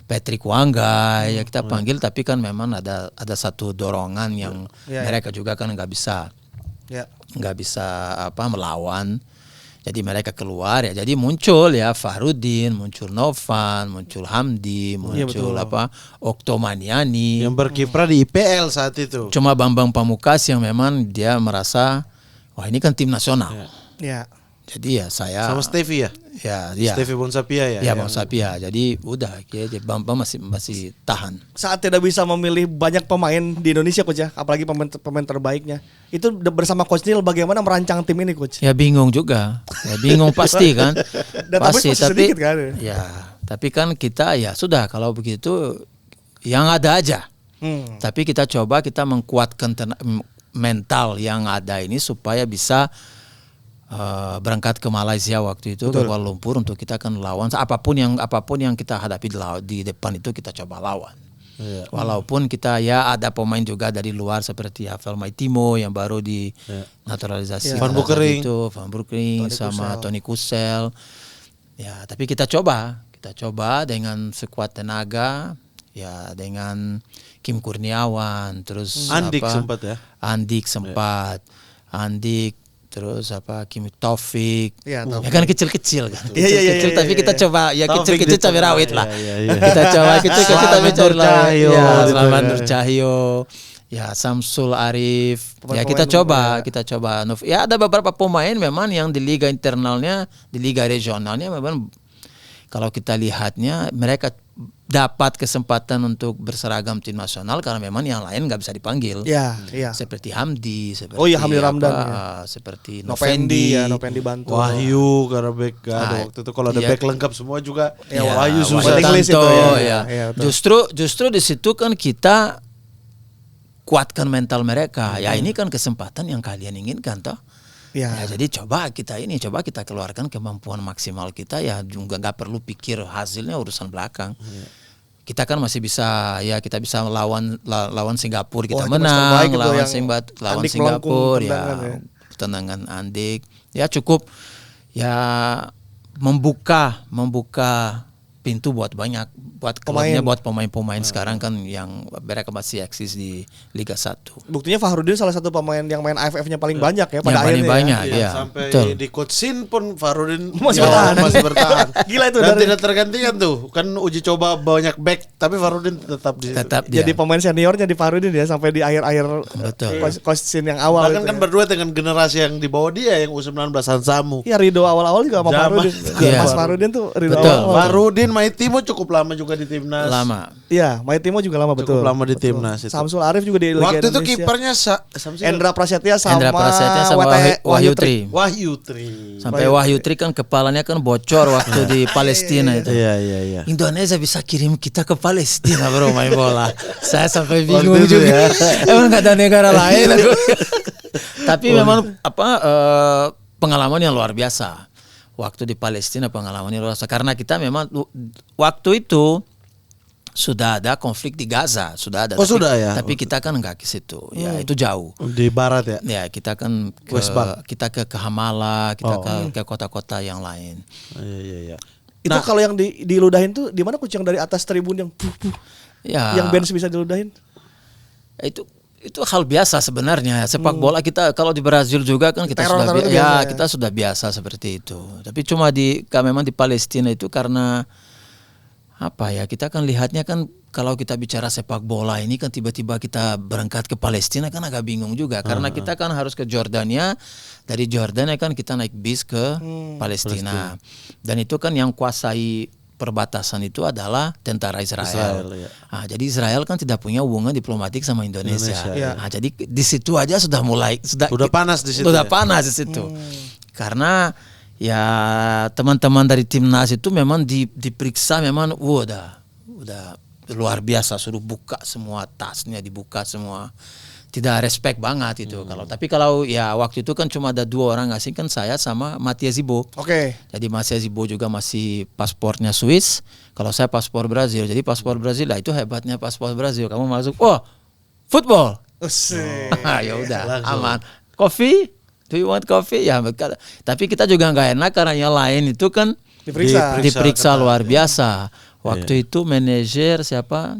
Patrick Wangga, ya kita panggil, tapi kan memang ada satu dorongan yang mereka juga kan nggak bisa melawan. Jadi mereka keluar ya. Jadi muncul ya Fahrudin, muncul Novan, muncul Hamdi, muncul Oktomaniani. Yang berkiprah di IPL saat itu. Cuma Bambang Pamungkas yang memang dia merasa wah ini kan tim nasional. Ya. Jadi ya saya Sama Stevie ya. Ya. Stevie Bonsapia ya. Ya Bang Sapia. Jadi udah jadi Bambang masih tahan. Saat tidak bisa memilih banyak pemain di Indonesia Coach ya, apalagi pemain terbaiknya. Itu bersama Coach Neil bagaimana merancang tim ini Coach? Ya bingung juga. Ya bingung pasti kan. Database masih sedikit kan? Ya, tapi kan kita ya sudah kalau begitu yang ada aja. Tapi kita coba kita mengkuatkan mental yang ada ini supaya bisa berangkat ke Malaysia waktu itu ke Kuala Lumpur untuk kita akan lawan apapun yang kita hadapi di depan itu kita coba lawan. Walaupun kita ya ada pemain juga dari luar seperti Rafael Maitimo yang baru di naturalisasi Van Boeckering. itu, Van Boeckering sama Tony Kusel. Ya, tapi kita coba dengan sekuat tenaga ya dengan Kim Kurniawan terus Andik sempat ya. Andik sempat. Andik terus Kim Taufik. Ya, Ya kan kecil-kecil kan. Iya, Kecil-kecil tapi kita coba ya Taufik kecil-kecil cabai dicoba, rawit lah. iya. Kita coba kecil-kecil tapi Selamat Nur Cahyo, Ya, gitu Selamat ya. Nur Cahyo. Ya Samsul Arif. Ya kita coba. Ya ada beberapa pemain memang yang di liga internalnya, di liga regionalnya memang kalau kita lihatnya mereka dapat kesempatan untuk berseragam tim nasional karena memang yang lain nggak bisa dipanggil. Iya. Seperti Hamdi, seperti Hamdi Ramdan, seperti Novendi Novendi. bantu. Wahyu karena back ada waktu itu kalau ada Iya. back lengkap semua juga. Ya, Wahyu susah. Wahyu English Tanto, itu ya. ya, betul. Justru di situ kan kita kuatkan mental mereka. Ya ini kan kesempatan yang kalian inginkan toh. Ya. Ya, jadi coba kita keluarkan kemampuan maksimal kita ya juga nggak perlu pikir hasilnya urusan belakang. Kita kan masih bisa kita bisa lawan Singapura kita Wah, itu match menang, terbaik itu lawan yang Andik Singapura ya melengkung tendangan Andik ya cukup ya membuka pintu buat klubnya, buat pemain-pemain sekarang kan yang mereka masih eksis di Liga 1. Buktinya Fahrudin salah satu pemain yang main AFF-nya paling banyak ya pada Yang paling akhirnya. banyak. Ya. Iya, Sampai betul. di Coach Sin pun Fahrudin Masih bertahan. masih bertahan. Gila itu Dan dari tidak tergantikan tuh. Kan uji coba banyak back tapi Fahrudin tetap di situ. Tetap jadi dia. pemain seniornya di Fahrudin ya sampai di akhir-akhir Betul. Coach Sin yang awal Bahkan itu kan ya. berdua dengan generasi yang di bawah dia yang U19 Hansamu. Iya, Rido awal-awal juga sama Zaman. Fahrudin. Iya. Mas Fahrudin tuh Rido Betul. awal-awal. Fahrudin Maitimo cukup lama juga di timnas. Lama. Iya, Maitimo juga lama betul. Cukup lama di timnas itu. Samsul Arif juga di Liga Waktu itu Indonesia. kipernya Endra Prasetya sama Endra Prasetya sama Wahyu Tri. Wahyu Tri. Sampai Wahyu Tri kan kepalanya kan bocor waktu di Palestina itu. Iya. Indonesia bisa kirim kita ke Palestina bro main bola. Saya sampai bingung Waktu itu juga. ya. Emang gak ada negara lain aku. Tapi memang pengalaman yang luar biasa. Waktu di Palestina pengalaman yang luar biasa karena kita memang waktu itu sudah ada konflik di Gaza, sudah ada. Oh, sudah ya? Tapi kita kan nggak ke situ. Ya itu jauh. Di barat ya. Ya kita kan West Bank. kita ke Hamala, kita ke kota-kota yang lain. Iya. Itu kalau yang diludahin tuh di mana Coach yang dari atas tribun yang Ya. yang bench bisa diludahin? Itu hal biasa sebenarnya. Sepak bola kita kalau di Brazil juga kan kita Teror-teror sudah itu biasa ya. kita sudah biasa seperti itu. Tapi cuma memang di Palestina itu karena apa ya, kita kan lihatnya kan kalau kita bicara sepak bola ini kan tiba-tiba kita berangkat ke Palestina kan agak bingung juga karena kita kan harus ke Jordania, dari Jordania kan kita naik bis ke Palestina. Dan itu kan yang kuasai perbatasan itu adalah tentara Israel. ya. Nah, jadi Israel kan tidak punya hubungan diplomatik sama Indonesia. Indonesia, Nah, jadi di situ aja sudah mulai Udah panas di situ Sudah ya? panas di situ. Karena ya teman-teman dari timnas itu memang diperiksa memang udah luar biasa, suruh buka semua tasnya, dibuka semua. Tidak respect banget itu kalau ya waktu itu kan cuma ada 2 orang asing kan, saya sama Mattia Zibo. Oke. Jadi Mattia Zibo juga masih paspornya Swiss, kalau saya paspor Brazil. Jadi paspor Brazil lah, itu hebatnya paspor Brazil. Kamu masuk, football. Ya udah, aman. Coffee? Do you want coffee? Ya, tapi kita juga nggak enak karena yang lain itu kan diperiksa luar biasa. Waktu itu manajer siapa?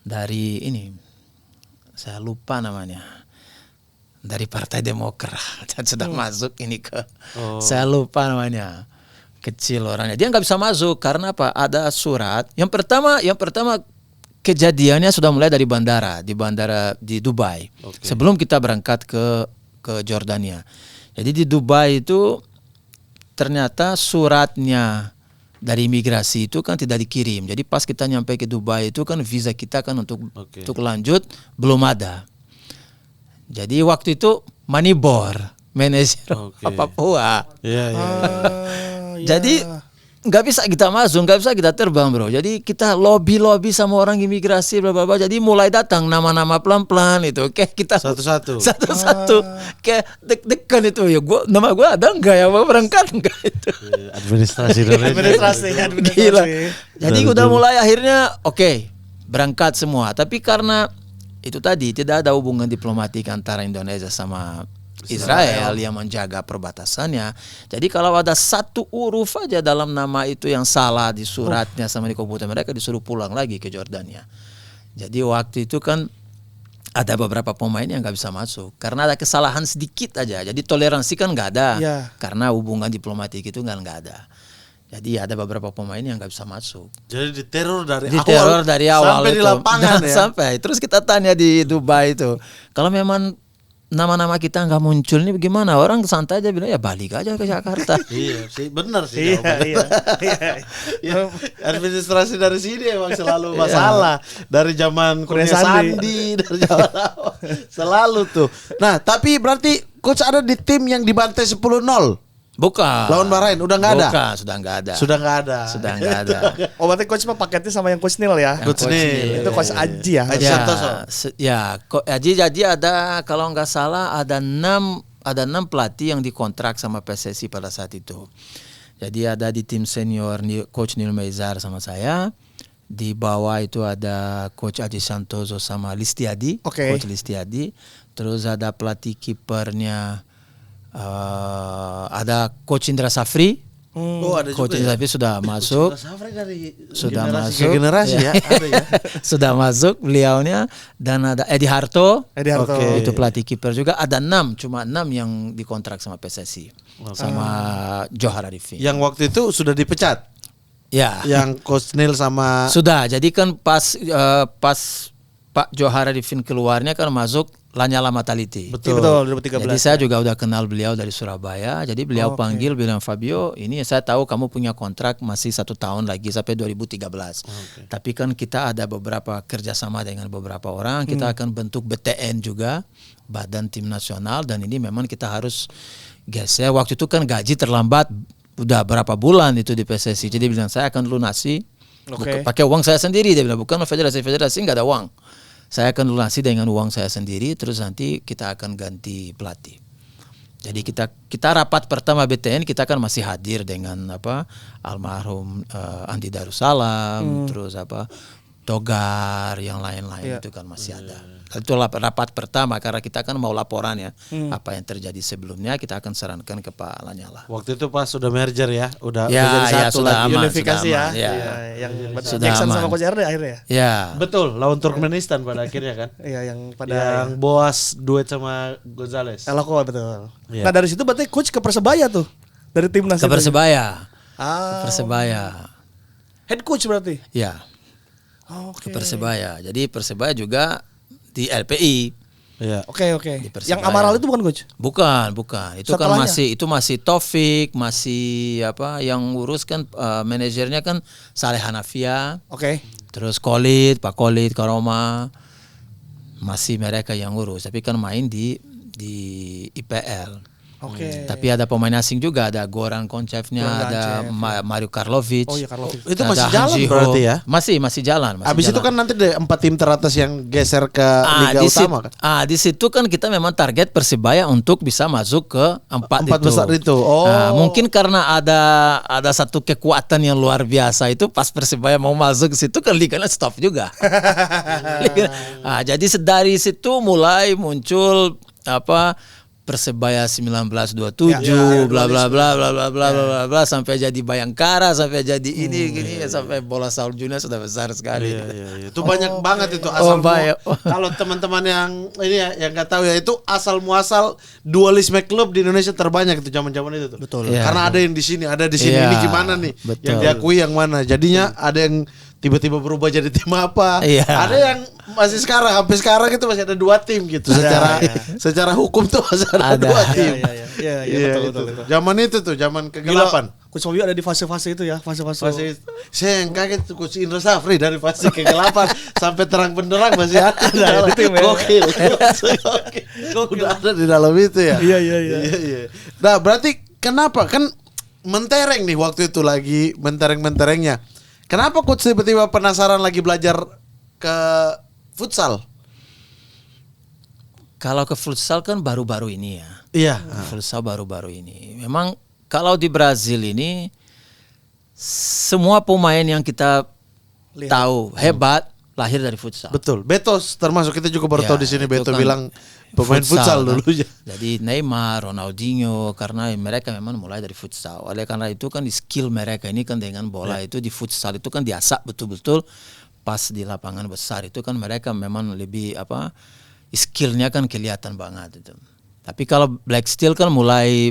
Dari ini. Saya lupa namanya, dari Partai Demokrat sudah masuk ini ke, saya lupa namanya, kecil orangnya, dia nggak bisa masuk karena apa? Ada surat. Yang pertama kejadiannya sudah mulai dari bandara di Dubai, sebelum kita berangkat ke Jordania. Jadi di Dubai itu ternyata suratnya dari imigrasi itu kan tidak dikirim. Jadi pas kita nyampe ke Dubai itu kan visa kita kan untuk lanjut belum ada. Jadi waktu itu Manibor, manajer Papua. Jadi nggak bisa kita masuk, nggak bisa kita terbang, bro. Jadi kita lobby sama orang imigrasi, bla bla bla. Jadi mulai datang nama-nama pelan-pelan itu. Kayak kita satu-satu. Kayak deg-degan itu ya. Nama gue ada nggak ya? Mau berangkat nggak itu? Administrasi. Gila. Jadi udah mulai akhirnya berangkat semua. Tapi karena itu tadi tidak ada hubungan diplomatik antara Indonesia sama Israel yang menjaga perbatasannya. Jadi kalau ada satu huruf aja dalam nama itu yang salah di suratnya sama di komputer mereka, disuruh pulang lagi ke Jordania. Jadi waktu itu kan ada beberapa pemain yang nggak bisa masuk karena ada kesalahan sedikit aja. Jadi toleransi kan nggak ada karena hubungan diplomatik itu nggak ada. Jadi ada beberapa pemain yang nggak bisa masuk. Jadi diteror dari awal sampai itu. di lapangan ya. Sampai. Terus kita tanya di Dubai itu, kalau memang nama-nama kita nggak muncul ini bagaimana? Orang santai aja bilang ya balik aja ke Jakarta. Iya sih, benar sih. Iya. Administrasi dari sini emang selalu masalah. Dari zaman Kurnia Sandi, dari zaman selalu tuh. Nah, tapi berarti coach ada di tim yang dibantai 10-0. Bukan. Lawan Bahrain udah nggak ada. Bukan, sudah nggak ada. Oh, berarti coach mah paketnya sama yang coach Nil ya. Coach Nil. Itu coach Aji ya. Aji jadi ada kalau nggak salah ada 6 pelatih yang dikontrak sama PSSI pada saat itu. Jadi ada di tim senior coach Nil Meizar sama saya. Di bawah itu ada coach Aji Santoso sama Listiadi, coach Listiadi. Terus ada pelatih kipernya ada coach Indra Safri. Ada coach juga Indra Safri sudah masuk. Sudah masuk generasi ya. Ada ya. Sudah masuk beliaunya. Dan ada Edi Harto. Itu pelatih kiper juga. Ada 6, cuma 6 yang dikontrak sama PSSI. Sama Johar Arifin. Yang waktu itu sudah dipecat. Ya. Yang coach Nil sama sudah. Jadi kan pas Pak Johar Arifin keluarnya kan masuk Lanyala Mataliti. Betul 2013. Jadi saya juga udah kenal beliau dari Surabaya. Jadi beliau panggil bilang, Fabio, ini saya tahu kamu punya kontrak masih 1 tahun lagi sampai 2013. Tapi kan kita ada beberapa kerjasama dengan beberapa orang. Kita akan bentuk BTN juga, Badan Tim Nasional. Dan ini memang kita harus geser. Waktu itu kan gaji terlambat udah berapa bulan itu di PSSI. Jadi bilang saya akan lunasi pakai uang saya sendiri. Dia bilang bukan federasi nggak ada uang. Saya akan lunasi dengan uang saya sendiri, terus nanti kita akan ganti pelatih. Jadi kita rapat pertama BTN kita kan masih hadir dengan almarhum Andi Darussalam, terus Togar, yang lain-lain itu kan masih ada. Itu rapat pertama karena kita kan mau laporan ya apa yang terjadi sebelumnya, kita akan sarankan ke Pak Lanyala. Waktu itu pas sudah merger ya, udah jadi satu lagi. Aman, unifikasi ya. Yang Jackson sama Coach RD akhirnya ya. Ya. Betul, lawan Turkmenistan pada akhirnya kan. Iya, yang Boas duet sama Gonzales. Eloko betul. Ya. Nah, dari situ berarti coach ke Persebaya tuh. Dari timnas ke Persebaya. Ke Persebaya. Head coach berarti. Ya, Oke. ke Persebaya. Jadi Persebaya juga di LPI. Iya. Oke. Di Persebaya. Yang Amaral itu bukan coach? Bukan. Itu kan Setelahnya? masih Taufik, masih apa yang ngurus kan manajernya kan Saleh Hanafia, Oke. terus Pak Khalid Karoma. Masih mereka yang ngurus, tapi kan main di IPL. Oke. Tapi ada pemain asing juga, ada Goran Koncevnya, Goran ada Koncev, Mario Karlovic. Oh iya Karlovic. Itu ada masih Han jalan Ji-ho. berarti ya? Masih jalan. Abis itu kan nanti ada 4 tim teratas yang geser ke Liga Utama kan? Di situ kan kita memang target Persebaya untuk bisa masuk ke 4 4 besar itu. Oh. Nah, mungkin karena ada satu kekuatan yang luar biasa itu pas Persebaya mau masuk ke situ kan liganya stop juga. Jadi dari situ mulai muncul apa Persebaya 1927 bla bla bla bla bla bla bla bla sampai jadi Bayangkara, sampai jadi ini gini sampai bola saljunya sudah besar sekali. Iya. Itu banyak banget itu asal kalau teman-teman yang ini ya yang nggak tahu ya, itu asal muasal dualisme klub di Indonesia terbanyak itu zaman-zaman itu tuh. Betul. Iya. Karena ada yang di sini, ada di sini. Iya, Ini gimana nih? betul. Yang diakui yang mana? Jadinya ada yang tiba-tiba berubah jadi tim apa? Iya. Ada yang masih sampai sekarang itu masih ada 2 tim gitu. Secara hukum tuh masih ada 2 tim. Iya, betul. Zaman itu tuh, zaman kegelapan. Coach Fabio ada di fase-fase itu ya, fase-fase. Saya yang kaget tuh Coach Indra Safri dari fase kegelapan sampai terang benderang masih ada di dalam tim ya. Gokil. Udah ada di dalam itu ya. Iya. Nah, berarti kenapa kan mentereng nih waktu itu lagi mentereng-menterengnya. Kenapa coach tiba-tiba penasaran lagi belajar ke futsal? Kalau ke futsal kan baru-baru ini ya. Iya. Futsal baru-baru ini. Memang kalau di Brazil ini semua pemain yang kita tahu hebat lahir dari futsal. Betul. Betos termasuk, kita juga baru Ya, tahu di sini itu Beto kan bilang pemain futsal kan. dulu ya. Jadi Neymar, Ronaldinho, karena mereka memang mulai dari futsal. Oleh karena itu kan di skill mereka ini kan dengan bola itu di futsal itu kan diasah betul-betul pas di lapangan besar itu kan mereka memang lebih skillnya kan kelihatan banget itu. Tapi kalau Black Steel kan mulai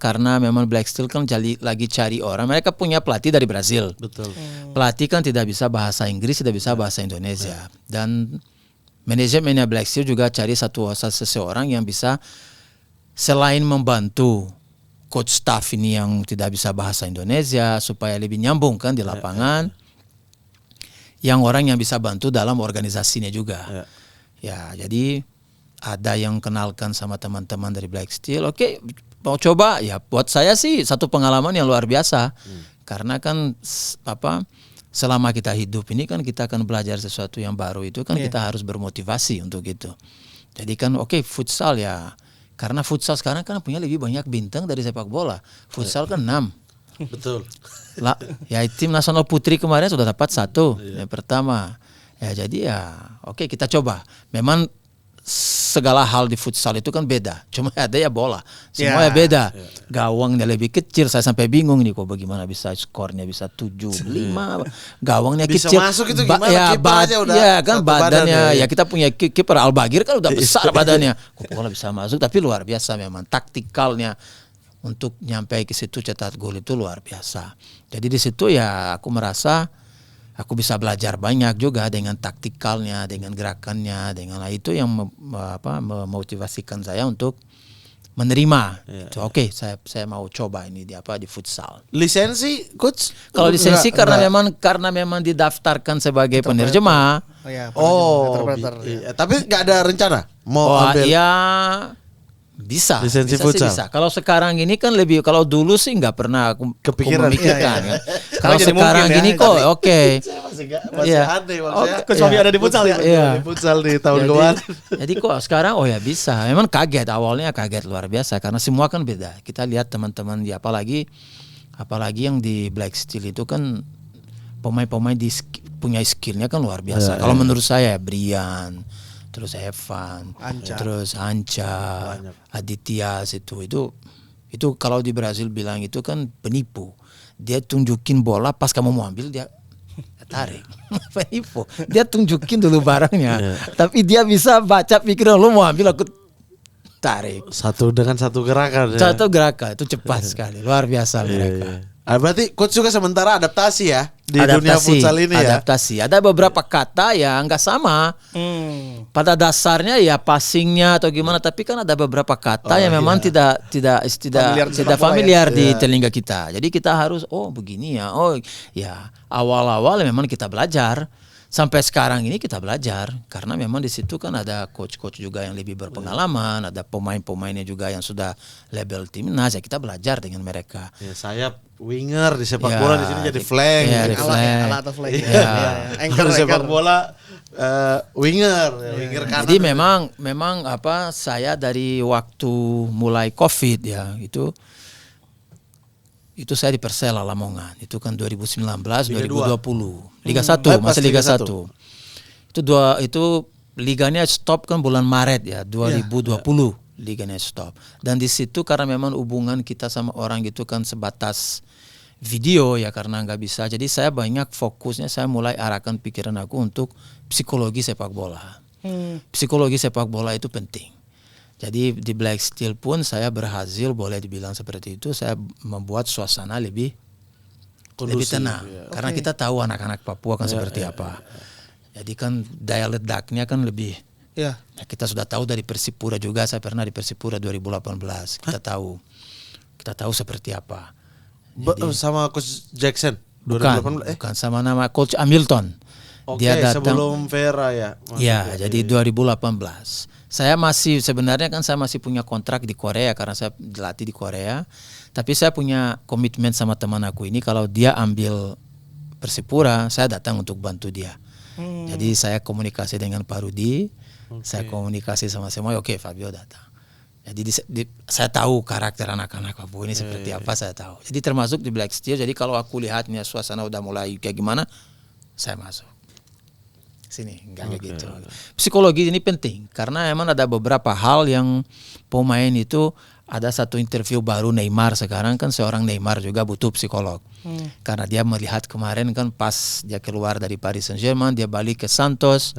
karena memang Black Steel kan lagi cari orang. Mereka punya pelatih dari Brazil. Betul. Pelatih kan tidak bisa bahasa Inggris, tidak bisa bahasa Indonesia. Dan manajemennya Black Steel juga cari seseorang yang bisa selain membantu coach staff ini yang tidak bisa bahasa Indonesia supaya lebih nyambung kan di lapangan. Yang orang yang bisa bantu dalam organisasinya juga. Ya, jadi ada yang kenalkan sama teman-teman dari Black Steel. Oke, mau coba ya. Buat saya sih satu pengalaman yang luar biasa. Karena kan selama kita hidup ini kan kita akan belajar sesuatu yang baru itu kan kita harus bermotivasi untuk itu. Jadi kan futsal ya. Karena futsal sekarang kan punya lebih banyak bintang dari sepak bola. Futsal kan 6. Betul. Ya tim nasional putri kemarin sudah dapat 1 yang pertama. Ya jadi ya kita coba. Memang segala hal di futsal itu kan beda. Cuma ada ya bola. Semuanya beda. Gawangnya lebih kecil. Saya sampai bingung nih kok bagaimana bisa skornya bisa 7-5. Gawangnya Bisa kecil. masuk itu gimana? Kiper aja udah ya kan satu badan badannya. ya. Ya kita punya kiper Al-Bagir kan udah besar badannya. Kok bola bisa masuk, tapi luar biasa memang taktikalnya untuk nyampe ke situ cetak gol itu luar biasa. Jadi di situ ya aku merasa aku bisa belajar banyak juga dengan taktikalnya, dengan gerakannya, dengan itu yang memotivasikan saya untuk menerima. Oke, saya mau coba ini di futsal. Lisensi coach? Kalau lisensi karena enggak. memang didaftarkan sebagai penerjemah. Tapi nggak ada rencana mau ambil. Ya bisa Lisensi sih futsal. bisa. Kalau sekarang ini kan lebih, kalau dulu sih nggak pernah aku Kepikiran. memikirkan. Iya. Kalau Jadi sekarang mungkin ya, gini kok Saya masih Iya. aneh maksudnya. Coach Fabio ada di futsal ya? Iya. Di futsal di tahun Jadi- kemarin. Jadi kok sekarang ya bisa. Memang kaget, awalnya kaget luar biasa karena semua kan beda. Kita lihat teman-teman di apalagi yang di Black Steel itu kan pemain-pemain punya skillnya kan luar biasa. Kalau menurut saya Brian, terus Evan, terus Anca, Aditya itu kalau di Brazil bilang itu kan penipu. Dia tunjukin bola pas kamu mau ambil dia tarik. Penipu. Dia tunjukin dulu barangnya. Tapi dia bisa baca pikiran lu mau ambil aku tarik. Dengan satu gerakan. Satu gerakan itu cepat sekali, luar biasa mereka. Berarti coach juga sementara adaptasi ya di dunia futsal ini ya. Adaptasi. Ada beberapa kata yang nggak sama. Pada dasarnya ya passingnya atau gimana, tapi kan ada beberapa kata yang memang tidak familiar di telinga kita. Jadi kita harus begini ya. Oh ya, awal-awal memang kita belajar. Sampai sekarang ini kita belajar karena memang di situ kan ada coach-coach juga yang lebih berpengalaman, ada pemain-pemainnya juga yang sudah level timnas, ya kita belajar dengan mereka. Ya, saya winger di sepak bola di sini jadi flank. Ya, Ala atau flank. Anchor sepak bola winger kanan. Jadi memang saya dari waktu mulai Covid ya itu saya di Persela Lamongan. Itu kan 2019, 2020. Liga 1, masih Liga 1. Itu liganya stop kan bulan Maret ya, 2020 liganya stop. Dan di situ karena memang hubungan kita sama orang gitu kan sebatas video ya, karena nggak bisa. Jadi saya banyak fokusnya, saya mulai arahkan pikiran aku untuk psikologi sepak bola. Psikologi sepak bola itu penting. Jadi di Black Steel pun saya berhasil, boleh dibilang seperti itu, saya membuat suasana lebih tenang. Karena kita tahu anak-anak Papua kan seperti apa. Jadi kan daya ledaknya kan lebih. Ya, kita sudah tahu dari Persipura juga, saya pernah di Persipura 2018. Kita tahu seperti apa. Jadi, sama Coach Jackson 2018. Bukan sama nama Coach Hamilton. Dia datang sebelum Vera ya. Jadi 2018. Saya masih punya kontrak di Korea karena saya dilatih di Korea. Tapi saya punya komitmen sama teman aku ini, kalau dia ambil Persipura, saya datang untuk bantu dia. Jadi saya komunikasi dengan Pak Rudi, saya komunikasi sama semua. Oke, Fabio datang. Jadi saya tahu karakter anak-anak Papua ini seperti apa, saya tahu. Jadi termasuk di Black Steel. Jadi kalau aku lihatnya suasana udah mulai kayak gimana, saya masuk. Sini enggak kayak gitu. Psikologi ini penting karena emang ada beberapa hal yang pemain itu, ada satu interview baru Neymar sekarang kan, seorang Neymar juga butuh psikolog. Karena dia melihat kemarin kan pas dia keluar dari Paris Saint-Germain, dia balik ke Santos.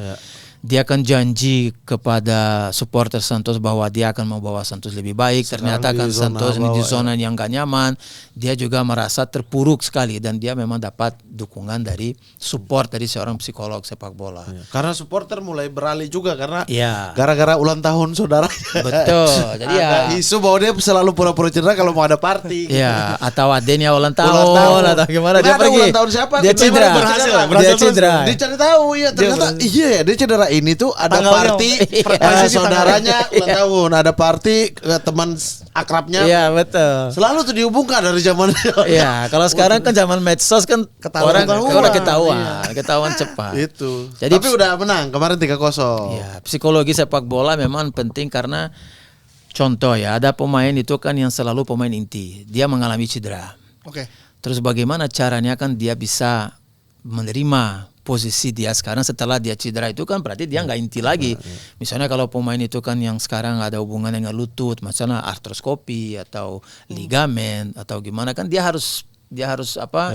Dia akan janji kepada supporter Santos bahwa dia akan membawa Santos lebih baik. Ternyata kan Santos ini di zona yang gak nyaman. Dia juga merasa terpuruk sekali dan dia memang dapat dukungan dari support dari seorang psikolog sepak bola. Karena supporter mulai beralih juga karena gara-gara ulang tahun saudaranya. Betul. Jadi isu bahwa dia selalu pura-pura cedera kalau mau ada party. Ya, atau adanya ulang tahun atau gimana, dia pergi. Ulang tahun siapa? Dia cedera. Dia cedera. Dia cari tahu ya, ternyata dia cedera. Ini tuh ada party saudaranya ulang tahun, ada party teman akrabnya. Iya, betul. Selalu tuh dihubungkan dari zaman. Iya, kalau sekarang kan zaman medsos kan orang udah ketahuan cepat. Itu. Jadi, tapi udah menang kemarin 3-0. Iya, psikologi sepak bola memang penting karena contoh ya, ada pemain itu kan yang selalu pemain inti, dia mengalami cedera. Terus bagaimana caranya kan dia bisa menerima posisi dia sekarang setelah dia cedera, itu kan berarti dia nggak inti lagi. Misalnya kalau pemain itu kan yang sekarang ada hubungan dengan lutut, misalnya artroskopi atau ligamen atau gimana, kan dia harus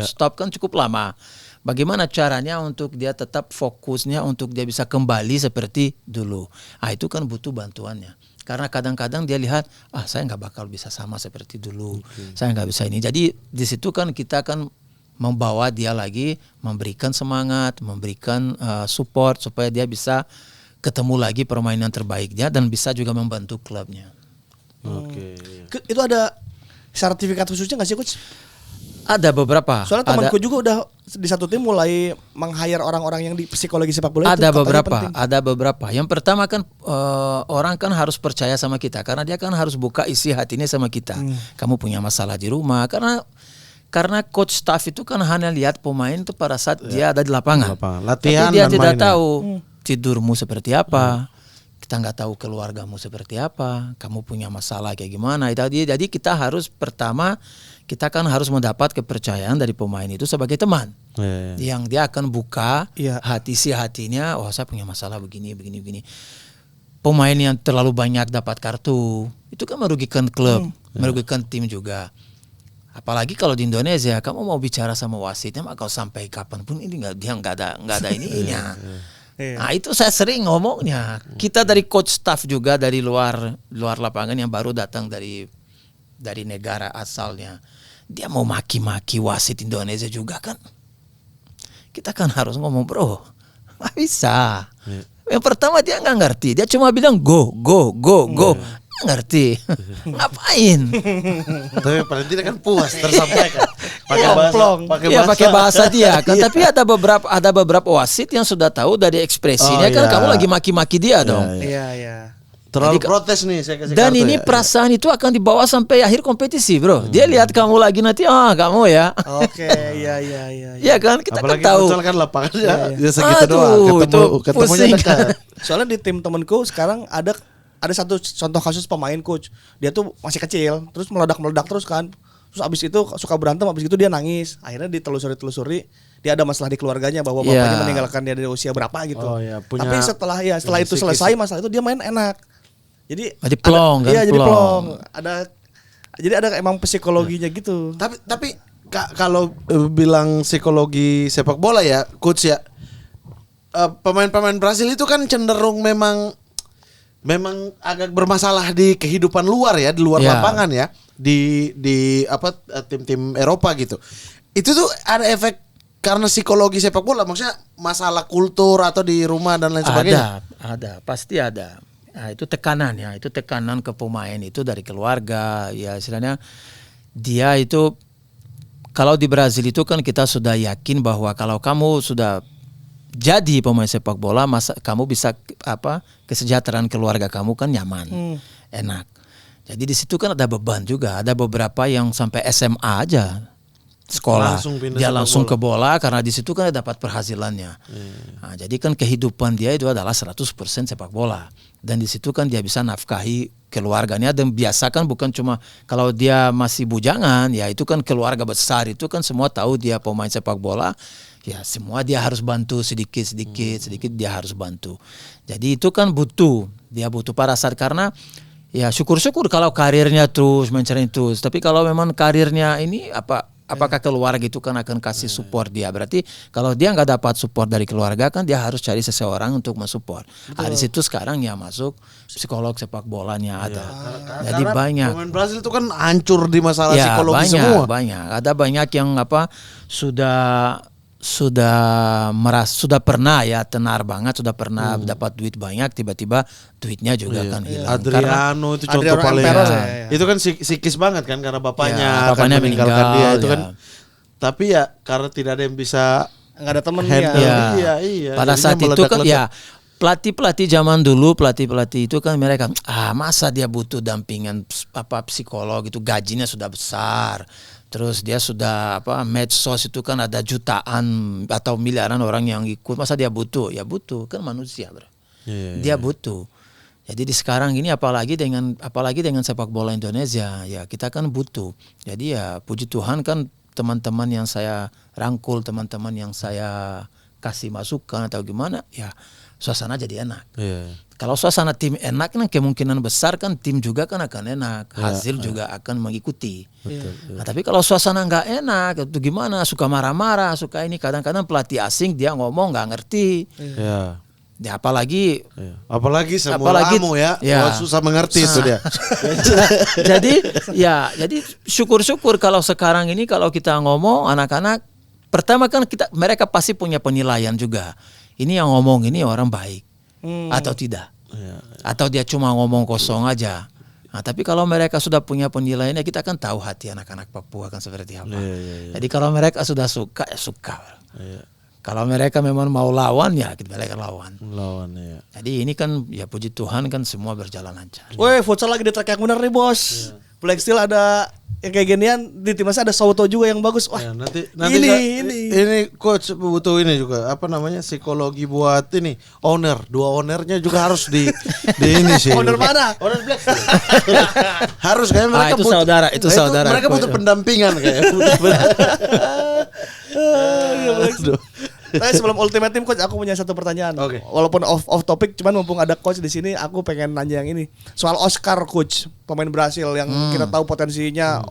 stop kan cukup lama. Bagaimana caranya untuk dia tetap fokusnya untuk dia bisa kembali seperti dulu? Itu kan butuh bantuannya. Karena kadang-kadang dia lihat, saya nggak bakal bisa sama seperti dulu, saya nggak bisa ini. Jadi di situ kan kita kan membawa dia lagi, memberikan semangat, memberikan support supaya dia bisa ketemu lagi permainan terbaiknya dan bisa juga membantu klubnya. Itu ada sertifikat khususnya nggak sih, Coach? Ada beberapa. Soalnya temanku juga udah di satu tim mulai meng-hire orang-orang yang di psikologi sepak bola. Ada beberapa. Yang pertama kan orang kan harus percaya sama kita karena dia kan harus buka isi hatinya sama kita. Kamu punya masalah di rumah karena coach staff itu kan hanya lihat pemain itu pada saat dia ada di lapangan. Latihan. Tapi dia tidak tahu tidurmu seperti apa. Kita nggak tahu keluargamu seperti apa. Kamu punya masalah kayak gimana. Jadi kita harus pertama, kita kan harus mendapat kepercayaan dari pemain itu sebagai teman. Yang dia akan buka hatinya. Saya punya masalah begini. Pemain yang terlalu banyak dapat kartu, itu kan merugikan klub, merugikan tim juga. Apalagi kalau di Indonesia, kamu mau bicara sama wasitnya, kau sampai kapanpun ini dia nggak ada ininya. Nah itu saya sering ngomongnya. Kita dari coach staff juga dari luar lapangan yang baru datang dari negara asalnya. dia mau maki-maki wasit Indonesia juga kan. Kita kan harus ngomong bro, nggak bisa. Yang pertama dia nggak ngerti, dia cuma bilang go. Nggak ngerti, ngapain? Tapi paling tidak kan puas tersampaikan. Pakai bahasa dia kan. Tapi ada beberapa wasit yang sudah tahu dari ekspresinya kan kamu lagi maki-maki dia dong. Iya. Terlalu Jadi, protes nih saya kasih dan kartu ini ya. perasaan itu akan dibawa sampai akhir kompetisi bro. Dia lihat kamu lagi nanti, kamu ya. Oke, iya. Iya kan, kita Apalagi kan tahu. futsal kan lapangannya ya segitu Aduh, doang. itu Ketemunya pusing. dekat. Soalnya di tim temenku sekarang ada satu contoh kasus pemain coach. Dia tuh masih kecil, terus meledak terus kan. Terus abis itu suka berantem, abis itu dia nangis. Akhirnya ditelusuri, dia ada masalah di keluarganya bahwa bapaknya meninggalkan dia dari usia berapa gitu. Oh, iya, punya- Tapi setelah itu selesai masalah itu dia main enak. Jadi Jadi plong kan, Iya, jadi plong. plong. Jadi ada emang psikologinya gitu. Tapi kalau bilang psikologi sepak bola ya, coach ya, pemain-pemain Brasil itu kan cenderung memang agak bermasalah di kehidupan luar ya, di luar lapangan ya, di tim-tim Eropa gitu. Itu tuh ada efek karena psikologi sepak bola, maksudnya masalah kultur atau di rumah dan lain sebagainya. Ada, pasti ada. Nah, itu tekanan ke pemain itu dari keluarga ya, istilahnya dia itu kalau di Brazil itu kan kita sudah yakin bahwa kalau kamu sudah jadi pemain sepak bola kamu bisa kesejahteraan keluarga kamu kan nyaman, enak. Jadi di situ kan ada beban juga, ada beberapa yang sampai SMA aja sekolah dia langsung ke bola karena di situ kan dapat penghasilannya. Nah, jadi kan kehidupan dia itu adalah 100% sepak bola dan di situ kan dia bisa nafkahi keluarganya dan biasa kan bukan cuma kalau dia masih bujangan ya itu kan keluarga besar itu kan semua tahu dia pemain sepak bola ya semua dia harus bantu sedikit dia harus bantu. Jadi itu kan dia butuh pada saat karena ya syukur-syukur kalau karirnya terus mencari terus tapi kalau memang karirnya ini apakah keluarga itu kan akan kasih support dia? Berarti kalau dia nggak dapat support dari keluarga kan dia harus cari seseorang untuk mensupport. Di situ sekarang ya masuk psikolog sepak bolanya ada. Jadi Karena banyak. pemain Brasil itu kan hancur di masalah psikologi semua. Banyak. Ada banyak yang sudah pernah ya tenar banget, sudah pernah dapat duit banyak, tiba-tiba duitnya juga kan hilang. Adriano itu contoh Adriano paling Emperos, itu kan psikis banget kan karena bapaknya bapaknya meninggalkan meninggal, dia itu ya. kan. Tapi ya karena tidak ada yang bisa Nggak ada temennya. handle Ya. iya. Pada jadinya saat itu kan meledak-ledak. ya pelatih zaman dulu pelatih itu kan mereka masa dia butuh dampingan psikolog itu gajinya sudah besar. Terus dia sudah medsos itu kan ada jutaan atau miliaran orang yang ikut masa dia butuh kan manusia bro. Dia butuh. Jadi di sekarang ini apalagi dengan sepak bola Indonesia ya kita kan butuh. Jadi ya puji Tuhan kan teman-teman yang saya rangkul, teman-teman yang saya kasih masukan atau gimana ya suasana jadi enak. Kalau suasana tim enak kan kemungkinan besar kan tim juga kan akan enak, hasil juga akan mengikuti. Nah, tapi kalau suasana nggak enak itu gimana? Suka marah-marah, suka ini kadang-kadang pelatih asing dia ngomong nggak ngerti. Ya apalagi semua kamu ya. Susah mengerti itu dia. jadi syukur-syukur kalau sekarang ini kalau kita ngomong anak-anak pertama kan mereka pasti punya penilaian juga. Ini yang ngomong ini orang baik atau tidak. Atau dia cuma ngomong kosong aja. Nah, tapi kalau mereka sudah punya penilaiannya kita kan tahu hati anak-anak Papua kan seperti apa. Jadi kalau mereka sudah suka ya suka. Kalau mereka memang mau lawan ya mereka lawan. Ya. Jadi ini kan ya puji Tuhan kan semua berjalan lancar. Woi, futsal lagi di track yang benar nih bos. Black Steel ada yang kayak ginian di timnasnya ada Soto juga yang bagus. Wah, nanti ini coach butuh ini juga psikologi buat ini dua ownernya juga harus di ini sih. owner mana? Owner Black Steel. Harus kayak mereka itu saudara, itu saudara. Mereka butuh pendampingan kayak. Tapi sebelum Ultimate Team coach aku punya satu pertanyaan. Oke. Walaupun off topic cuman mumpung ada coach di sini aku pengen nanya yang ini. Soal Oscar coach, pemain Brasil yang kita tahu potensinya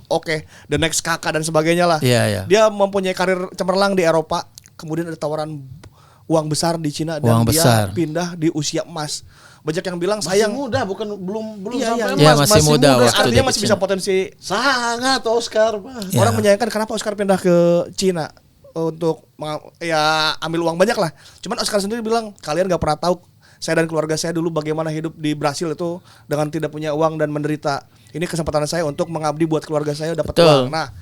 the next kakak dan sebagainya lah. Iya. Dia mempunyai karir cemerlang di Eropa, kemudian ada tawaran uang besar di Cina dan Uang dia besar. pindah di usia emas. Banyak yang bilang Masih sayang. muda, bukan belum Iya, sampai iya. emas, Masih muda waktu Artinya dia masih ke bisa Cina. potensi. sangat Oscar. Pak. Ya. Orang menyayangkan kenapa Oscar pindah ke Cina untuk ya ambil uang banyak lah. Cuman Oscar sendiri bilang kalian nggak pernah tahu saya dan keluarga saya dulu bagaimana hidup di Brasil itu dengan tidak punya uang dan menderita. Ini kesempatan saya untuk mengabdi buat keluarga saya dapat Betul. uang. Nah,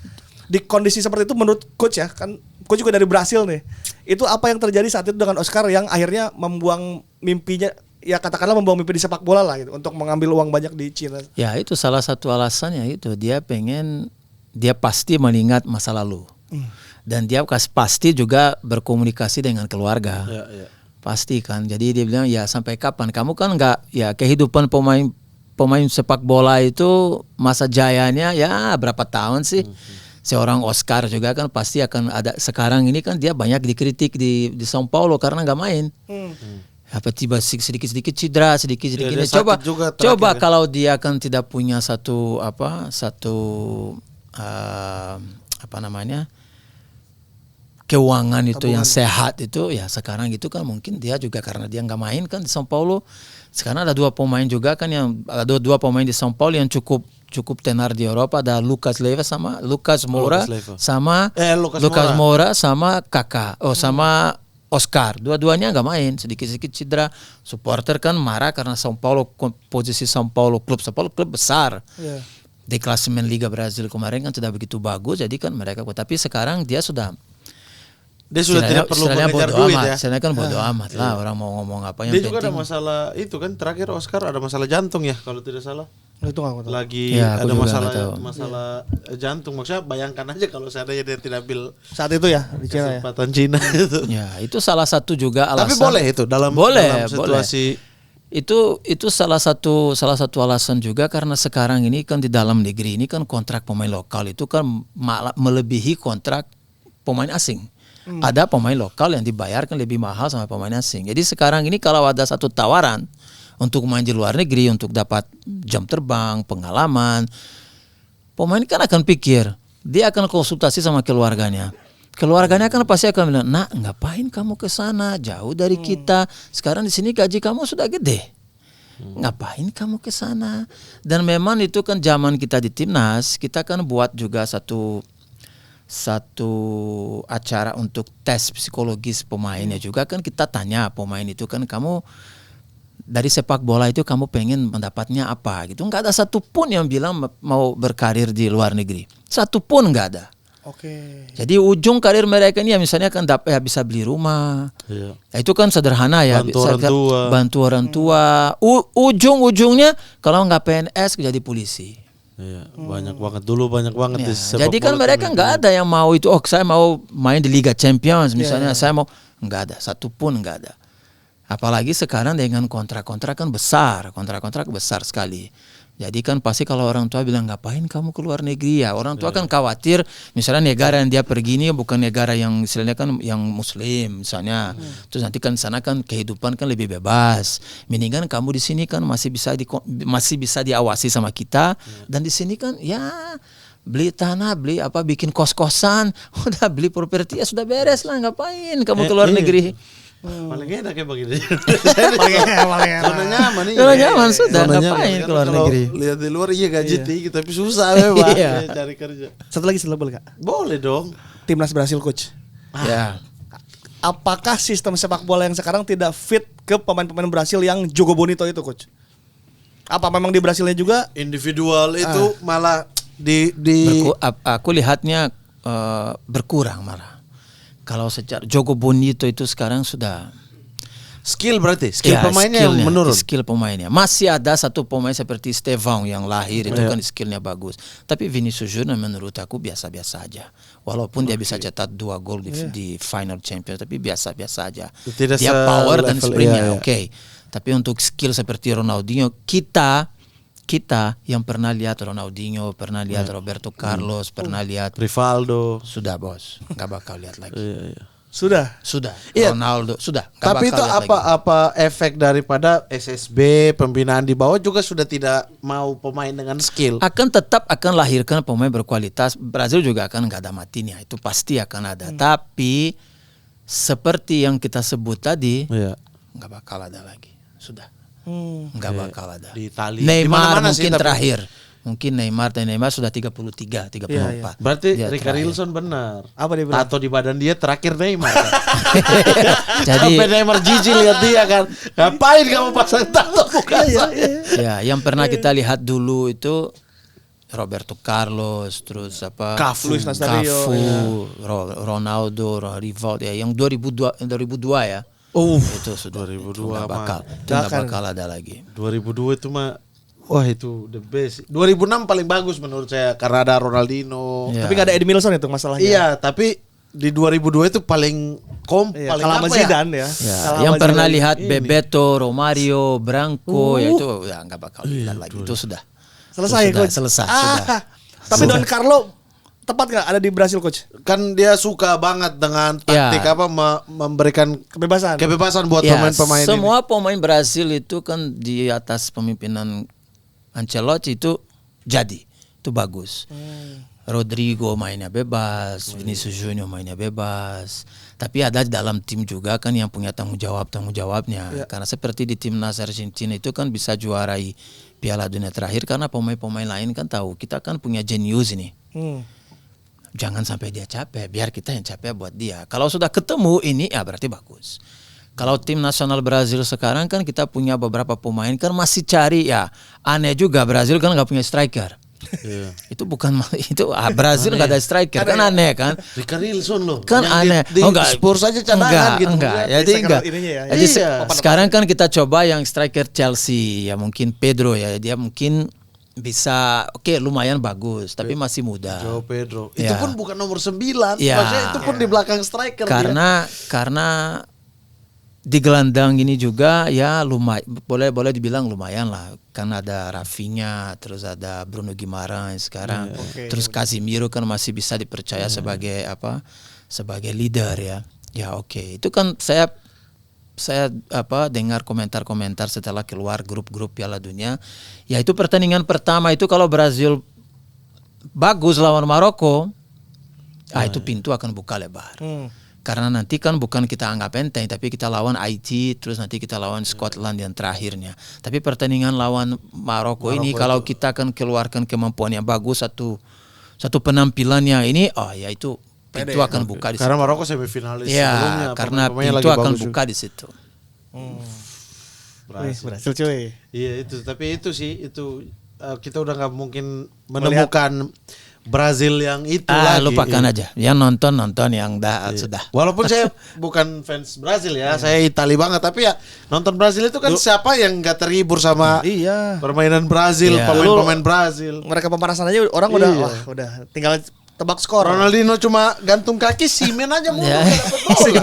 di kondisi seperti itu menurut coach ya, kan coach juga dari Brasil nih. Itu apa yang terjadi saat itu dengan Oscar yang akhirnya membuang mimpinya, ya katakanlah membuang mimpi di sepak bola lah gitu untuk mengambil uang banyak di Cina. Ya itu salah satu alasannya itu dia pasti mengingat masa lalu dan dia pasti juga berkomunikasi dengan keluarga. Ya. Pasti kan. Jadi dia bilang ya sampai kapan kamu kan nggak ya kehidupan pemain sepak bola itu masa jayanya ya berapa tahun sih. Seorang Oscar juga kan pasti akan ada. Sekarang ini kan dia banyak dikritik di São Paulo karena nggak main. Apa tiba sedikit cedera sedikit dia coba sakit juga terakhir, coba kan? kalau dia kan tidak punya satu keuangan itu yang sehat itu ya sekarang itu kan mungkin dia juga karena dia nggak main kan di São Paulo. Sekarang ada dua pemain juga kan yang ada dua pemain di São Paulo yang cukup tenar di Eropa, ada Lucas Leiva sama Lucas Moura sama Lucas Moura sama Kakak sama Oscar. Dua-duanya nggak main, sedikit cedera. Supporter kan marah karena São Paulo, posisi São Paulo klub besar. Yeah. Di klasemen Liga Brazil kemarin kan tidak begitu bagus, jadi kan mereka tapi sekarang dia sudah tidak perlu mengejar bodo duit amat. ya. Istilahnya kan bodo amat lah orang mau ngomong apa yang Dia juga ada penting. masalah itu kan terakhir Oscar ada masalah jantung ya kalau tidak salah. Itu nggak tahu. Lagi Ya, aku ada juga nggak tahu. masalah jantung. Maksudnya bayangkan aja kalau seandainya dia tidak ambil Saat itu ya di Cina ya. kesempatan Cina itu. Ya, itu salah satu juga alasan. Tapi boleh itu dalam situasi Itu salah satu alasan juga karena sekarang ini kan di dalam negeri ini kan kontrak pemain lokal itu kan malah melebihi kontrak pemain asing. Ada pemain lokal yang dibayarkan lebih mahal sama pemain asing. Jadi sekarang ini kalau ada satu tawaran untuk main di luar negeri untuk dapat jam terbang, pengalaman, pemain kan akan pikir, dia akan konsultasi sama keluarganya. Keluarganya kan pasti akan bilang, "Nak, ngapain kamu ke sana? Jauh dari kita. Sekarang di sini gaji kamu sudah gede. Ngapain kamu ke sana?" Dan memang itu kan zaman kita di timnas, kita kan buat juga satu acara untuk tes psikologis pemainnya juga kan kita tanya pemain itu kan kamu dari sepak bola itu kamu pengen mendapatnya apa gitu. Nggak ada satupun yang bilang mau berkarir di luar negeri. Satupun nggak ada. Oke. Jadi ujung karir mereka ini ya misalnya kan dapat ya bisa beli rumah. Iya. Ya, itu kan sederhana ya. Bantu orang tua. Bantu orang tua. Ujung-ujungnya kalau nggak PNS jadi polisi. Iya, banyak banget Ya, di sepak jadi kan bola mereka nggak ada yang mau itu. Oh, saya mau main di Liga Champions misalnya. Ya. Saya mau nggak ada. Satupun nggak ada. Apalagi sekarang dengan kontrak-kontrak kan besar. Kontrak-kontrak besar sekali. Jadi kan pasti kalau orang tua bilang ngapain kamu ke luar negeri ya. Orang tua kan khawatir misalnya negara yang dia pergi ini bukan negara yang istilahnya kan yang muslim misalnya. Terus nanti kan sana kan kehidupan kan lebih bebas. Mendingan kamu di sini kan masih bisa diawasi sama kita dan di sini kan ya beli tanah, beli apa bikin kos-kosan, udah beli properti ya sudah beres lah ngapain kamu ke luar negeri. Paling enak kayak begini. Paling enak. Zona nyaman nih. Zona nyaman sudah, Zona ngapain nyaman. ke luar Kalau negeri? Lihat di luar iya gaji tinggi tapi susah memang Iya. cari kerja. Satu lagi boleh Kak. Boleh dong. Timnas Brasil coach. Ya. Apakah sistem sepak bola yang sekarang tidak fit ke pemain-pemain Brasil yang Jogo Bonito itu coach? Apa memang di Brasilnya juga Individual itu malah di Aku lihatnya berkurang malah. Kalau secara Jogo Bonito itu sekarang sudah skill berarti skill ya, pemainnya yang skillnya, menurun. Skill pemainnya masih ada satu pemain seperti Estevão yang lahir itu kan skillnya bagus. Tapi Vinicius Junior menurut aku biasa-biasa aja. Walaupun dia bisa cetak 2 gol di final Champions, tapi biasa-biasa aja. Tidak Dia power dan selevel, sprintnya iya. oke. Tapi untuk skill seperti Ronaldinho kita yang pernah lihat Ronaldinho, pernah lihat Roberto Carlos, pernah lihat Rivaldo. sudah bos, nggak bakal lihat lagi. sudah. Iya. Ronaldo sudah. Nggak Tapi bakal itu lihat lagi. apa efek daripada SSB pembinaan di bawah juga sudah tidak mau pemain dengan skill. Akan tetap akan lahirkan pemain berkualitas. Brazil juga akan nggak ada matinya, itu pasti akan ada. Tapi seperti yang kita sebut tadi, Iya. nggak bakal ada lagi. Sudah, Hmm. nggak bakal ada. Di Itali. Neymar Dimana-mana sih, mungkin tapi- terakhir. Mungkin Neymar sudah 33, 34. Berarti Dia Rika terakhir. Rilson benar. Apa dia bilang? Tato di badan dia terakhir Neymar. Kan? Jadi Sampai Neymar jijik lihat dia kan. Ngapain kamu pasang tato muka saya? ya, yang pernah kita lihat dulu itu Roberto Carlos, terus apa? Cafu. Luis Nazario, Ronaldo, Rivaldo ya, yang 2002 ya. Itu sudah 2002 itu nggak mah. bakal, itu nggak bakal ada lagi. 2002 itu mah wah itu the best. 2006 paling bagus menurut saya karena ada Ronaldinho. Ya. Tapi nggak ada Eddie Milson itu masalahnya. Iya, tapi di 2002 itu paling Iya, paling kalah sama apa ya? Zidane ya. Ya, Kalah yang sama pernah Zidane. lihat Bebeto, Romario, Branco, ya itu ya nggak bakal lihat lagi. Itu sudah Selesai, Itu sudah, Coach. selesai, sudah. Tapi Don Carlo tepat nggak ada di Brasil, Coach? Kan dia suka banget dengan taktik Ya. apa memberikan Kebebasan. buat Ya, pemain-pemain ini. semua pemain Brasil itu kan di atas pemimpinan Ancelotti itu jadi, itu bagus. Rodrigo mainnya bebas, Vinicius Junior mainnya bebas. Tapi ada di dalam tim juga kan yang punya tanggung jawabnya. Karena seperti di timnas Argentina itu kan bisa juarai Piala Dunia terakhir karena pemain-pemain lain kan tahu kita kan punya jenius ini. Jangan sampai dia capek, biar kita yang capek buat dia. Kalau sudah ketemu ini ya berarti bagus. Kalau tim nasional Brazil sekarang kan kita punya beberapa pemain kan masih cari ya. Aneh juga Brazil kan nggak punya striker. Itu bukan Brazil nggak ada striker kan aneh kan. Rika Rilson loh. Kan Yang aneh. Di Spurs aja cadangan gitu. Enggak. Lihat Jadi di enggak. second ininya ya. Jadi Iya. sekarang kan kita coba yang striker Chelsea ya mungkin Pedro ya dia mungkin bisa lumayan bagus tapi masih muda. Joe Pedro. Ya. Itu pun bukan nomor 9. Ya. Maksudnya itu pun di belakang striker Karena di gelandang ini juga ya lumayan boleh dibilang lumayan lah kan ada Rafinha terus ada Bruno Guimaraes sekarang terus Casemiro kan masih bisa dipercaya sebagai sebagai leader ya oke. Itu kan saya dengar komentar-komentar setelah keluar grup-grup Piala Dunia ya itu pertandingan pertama itu kalau Brazil bagus lawan Maroko itu pintu akan buka lebar. Karena nanti kan bukan kita anggap enteng, tapi kita lawan Haiti, terus nanti kita lawan Scotland yang terakhirnya. Tapi pertandingan lawan Maroko ini kalau kita akan keluarkan kemampuan yang bagus satu penampilannya ini, ya itu pintu akan buka di situ. Karena Maroko semifinalis Ya, sebelumnya. karena pemain-pemainnya pintu lagi akan bagus buka di situ. Berhasil cuy. Iya itu, tapi itu sih kita udah nggak mungkin menemukan Brazil yang itu lagi. Lupakan aja. Yang nonton yang sudah. Walaupun saya bukan fans Brazil ya, saya Itali banget. Tapi ya nonton Brazil itu kan siapa yang nggak terhibur sama permainan Brazil, Iya. pemain-pemain Brazil. Mereka pemanasan aja orang udah tinggal tebak skor. Ronaldinho cuma gantung kaki, Simen aja mulu Ya. dapat bola.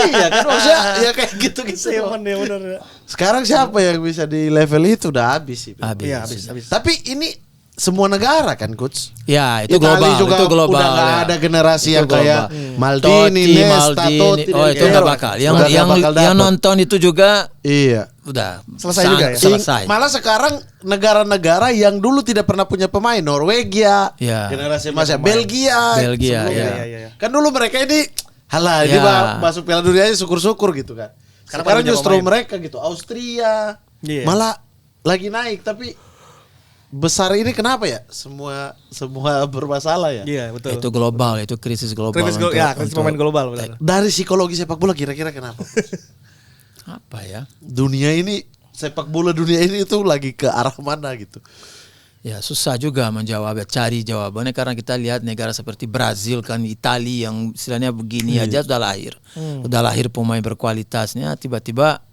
Iya kan maksudnya ya kayak gitu. Simen ya benar. Sekarang siapa yang bisa di level itu udah habis sih. Iya, habis. Tapi ini semua negara kan, Coach? Ya, itu Itali global. juga Itu global. udah nggak ya. ada generasi Itu yang kayak global. Maldini, Nesta, Totti. Oh, itu nggak bakal. Yang Udah nggak bakal yang dapet. nonton itu juga Iya. udah Selesai juga ya? Selesai. Malah sekarang negara-negara yang dulu tidak pernah punya pemain, Norwegia, Ya. generasi emasnya Belgia, Belgia, sebelumnya. ya. Kan dulu mereka ini, halah ini Ya. masuk Piala Dunia aja syukur-syukur gitu kan. Sekarang punya justru pemain. mereka gitu, Austria, Iya. malah lagi naik tapi besar ini kenapa ya? Semua bermasalah ya. Iya, betul. Itu global, itu krisis global. Krisis pemain global benar. Dari psikologi sepak bola kira-kira kenapa? Apa ya? Dunia ini sepak bola dunia ini itu lagi ke arah mana gitu? Ya susah juga menjawab, cari jawabannya karena kita lihat negara seperti Brazil kan, Italia yang istilahnya begini aja sudah lahir, udah lahir pemain berkualitasnya, tiba-tiba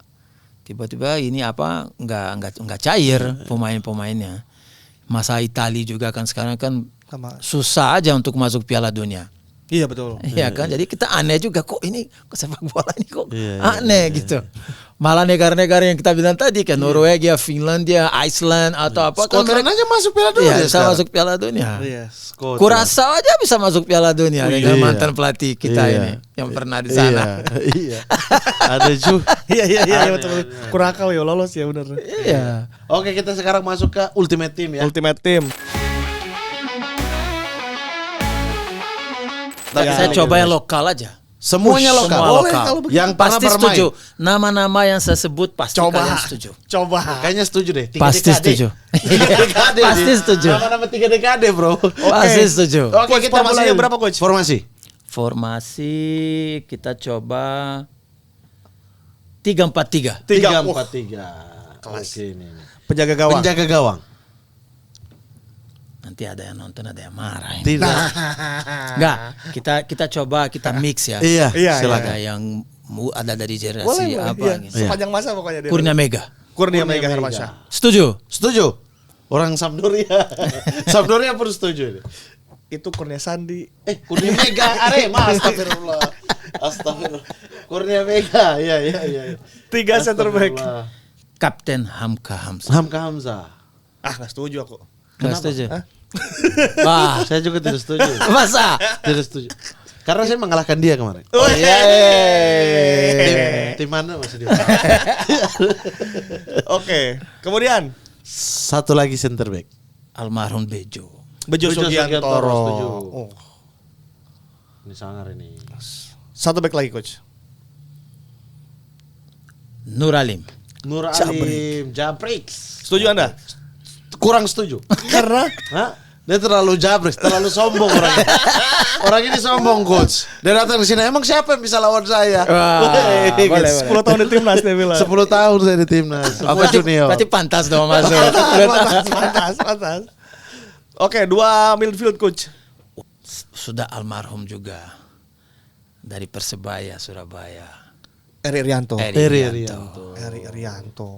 ini nggak cair pemain-pemainnya. Masa Italia juga kan sekarang kan Sama. susah aja untuk masuk Piala Dunia. Iya betul. Iya kan, jadi kita aneh juga kok ini sepak bola ini kok aneh gitu. Malah negara-negara yang kita bilang tadi kayak Norwegia, Finlandia, Iceland atau apa kan Scotland aja masuk Piala Dunia iya, bisa sekarang. masuk Piala Dunia. Iya. Curaçao aja bisa masuk Piala Dunia dengan iya. mantan pelatih kita Iya. ini yang pernah di sana. Iya. Ada juga. Iya betul. Kurakau ya lolos ya benar. Iya. Oke, kita sekarang masuk ke Ultimate Team ya. Ultimate Team. Saya coba yang lokal aja. Semuanya Push, lokal. semua Boleh lokal. kalau begitu. Yang pernah Pasti bermain. setuju. Nama-nama yang saya sebut pasti kalian setuju. Coba. Kayaknya setuju deh. 3 Pasti dekade. setuju. 3 dekade. Pasti nih. setuju. Nama-nama 3 dekade, bro. Pasti setuju. Oke, Coach, kita formasinya mulai. berapa, Coach? Formasi. Formasi kita coba 3-4-3. 3-4-3. Kelas. Oke, ini. Penjaga gawang. Penjaga gawang. Nanti ada yang nonton, ada yang marah. Ini. Tidak. Enggak, kita coba kita mix ya. Iya, Iya, silakan. Ada yang ada dari generasi Boleh, apa iya. gitu. Sepanjang masa pokoknya dia. Kurnia Mega. Kurnia Mega Hermansyah. Setuju? Setuju? Orang Sampdoria. Sampdoria pun setuju. Itu Kurnia Sandi. Kurnia Mega Arema. Astagfirullah. Astagfirullah. Kurnia Mega. Iya. 3 center back. Astagfirullah. Kapten Hamka Hamzah. Hamka Hamzah. Nggak setuju aku. Nggak setuju? Hah? Wah, Saya juga tidak setuju. masa? Tidak setuju. Karena saya mengalahkan dia kemarin. Oh, iya. Tim mana maksudnya? Oke. Kemudian Satu lagi center back. Almarhum Bejo. Bejo Bejo Sugiantoro. Sugiantoro, setuju. Oh. Ini sangar ini. Satu back lagi, Coach. Nur Alim. Nur Jabrik. Alim, Jabrix. Setuju Anda? Kurang setuju. Karena Hah? Dia terlalu jabrik, terlalu sombong orangnya. Orang ini sombong, coach. Dia datang ke sini, emang siapa yang bisa lawan saya? Wah, Wih, boleh, guys. 10 tahun di timnas dia bilang. 10 tahun saya di timnas. Oh, Semua junior. berarti pantas dong masuk. Pantas. Oke, 2 midfield, Coach. Sudah almarhum juga. Dari Persebaya Surabaya. Eri Irianto. Eri Irianto. Eri Irianto.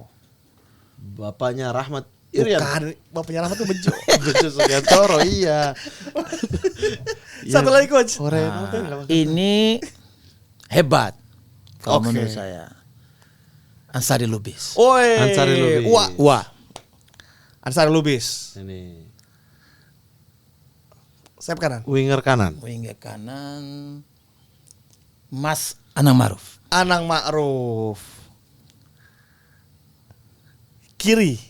Bapaknya Rahmat Irianto. Bukan, bapaknya Rahmat tuh Bejo. Bejo Sugiantoro, iya. Satu lagi, Coach. Ini hebat kalau Oke. menurut saya. Ansari Lubis. Oi. Ansari Lubis. Wah. Ansari Lubis. Ini Sayap kanan. winger kanan. Winger kanan Mas Anang Maruf. Anang Ma'ruf. Kiri.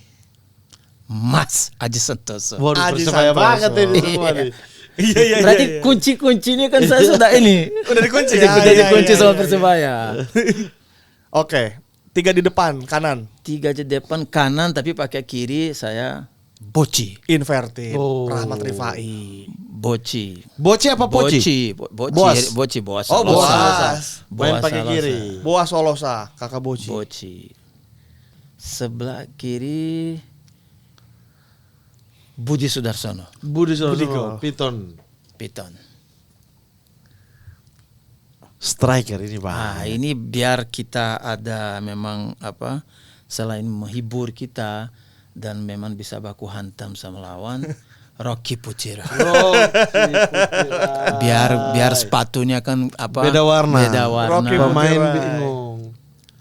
Mas Aji Santoso. Waduh, Aji Persebaya Santoso. banget ini semua nih. Iya. Berarti kunci-kuncinya kan saya sudah ini. Udah dikunci Udah dikunci sama Persebaya. Oke. 3 di depan kanan. 3 di depan kanan tapi pakai kiri saya Boci. Inverted. Oh. Rahmat Rifai. Boci. Boci apa Poci? Boci. Boas. Boas. Oh, Boas. Boas. Main pakai Salosa. kiri. Boa Solosa, kakak Boci. Boci. Sebelah kiri Budi Sudarsono. Budi Budiko. Sudarsono, Piton. Piton. Striker ini, Pak. Ah, ini biar kita ada memang apa selain menghibur kita dan memang bisa baku hantam sama lawan Rocky Pucira. biar sepatunya kan apa Beda warna. Beda warna. Rocky Pemain Pucira. bingung.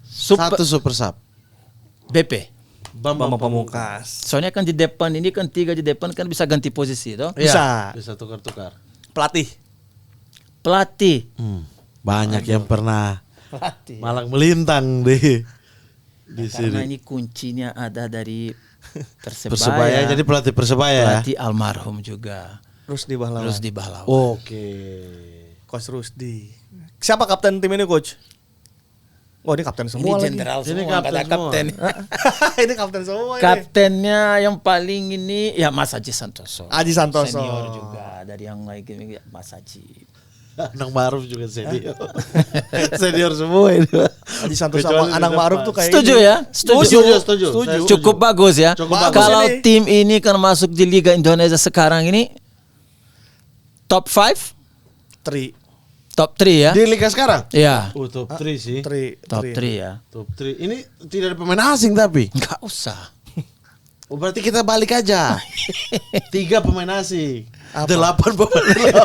Super Satu super sub. BP. Bambang Pamungkas. Soalnya kan di depan ini kan 3 di depan kan bisa ganti posisi toh. Bisa. Bisa tukar-tukar. Pelatih. Pelatih. Banyak yang pernah Pelatih. malang melintang di Karena sini. ini kuncinya ada dari Persebaya. Persebaya jadi pelatih Persebaya. Pelatih almarhum juga. Rusdi Bahlawan. Rusdi Bahlawan. Oke. Coach Rusdi. Siapa kapten tim ini, Coach? Oh, ini kapten Ini semua lagi. jenderal Ini semua, kapten ada semua. kapten. Ini kapten semua ini. Kaptennya yang paling ini ya Mas Aji Santoso. Aji Santoso. Senior juga dari yang lain ya, Mas Aji. Anang Maruf juga senior. Senior semua ini. Aji Santoso Kecuali sama di Anang depan. Ma'ruf tuh kayak Setuju ini. ya? Setuju. Setuju. Saya setuju. Cukup bagus ya. Cukup bagus Kalau ini. tim ini kan masuk di Liga Indonesia sekarang ini top 5, Tri. top 3 ya. Di liga sekarang? Iya. Top 3 sih. Top 3 ya. Top 3. Ini tidak ada pemain asing tapi. Enggak usah. Oh, berarti kita balik aja. 3 pemain asing. Apa? 8 pemain lokal.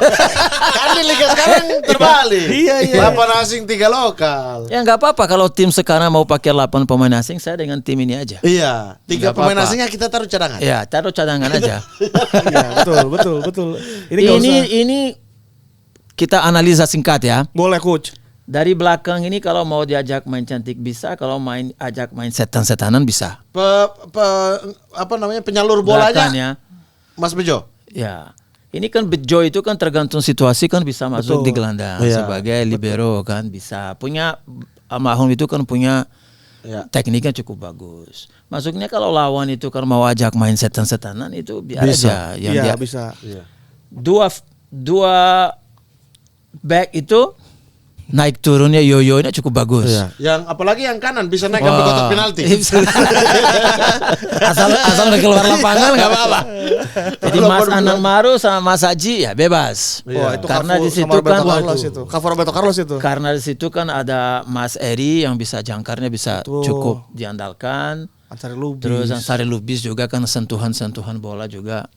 Kan di liga sekarang terbalik. Iya. 8 asing 3 lokal. Ya nggak apa-apa kalau tim sekarang mau pakai 8 pemain asing, saya dengan tim ini aja. Iya, 3 Nggak pemain apa-apa. asingnya kita taruh cadangan. Ya, taruh cadangan aja. Iya, betul. Ini nggak usah. Ini kita analisa singkat ya. Boleh, Coach. Dari belakang ini kalau mau diajak main cantik bisa, kalau ajak main setan-setanan bisa. Apa namanya penyalur bolanya Belakangnya, Mas Bejo. ya. Ini kan Bejo itu kan tergantung situasi kan bisa masuk di gelandang Iya, sebagai libero kan bisa. Punya Almarhum itu kan punya tekniknya cukup bagus. Masuknya kalau lawan itu kan mau ajak main setan-setanan itu biar aja. Yang Iya dia bisa. dua back itu naik turunnya yoyonya cukup bagus. Iya. Yang apalagi yang kanan bisa naik sampai kotak penalti. asal udah keluar lapangan nggak apa-apa. Jadi Mas Anang Maru sama Mas Haji ya bebas. Wah, itu Karena Cafu di situ sama Roberto kan Carlos itu. Cafu Roberto Carlos itu. karena di situ kan ada Mas Eri yang bisa jangkarnya bisa cukup diandalkan. Ansari Lubis. Terus Ansari Lubis juga kan sentuhan-sentuhan bola juga.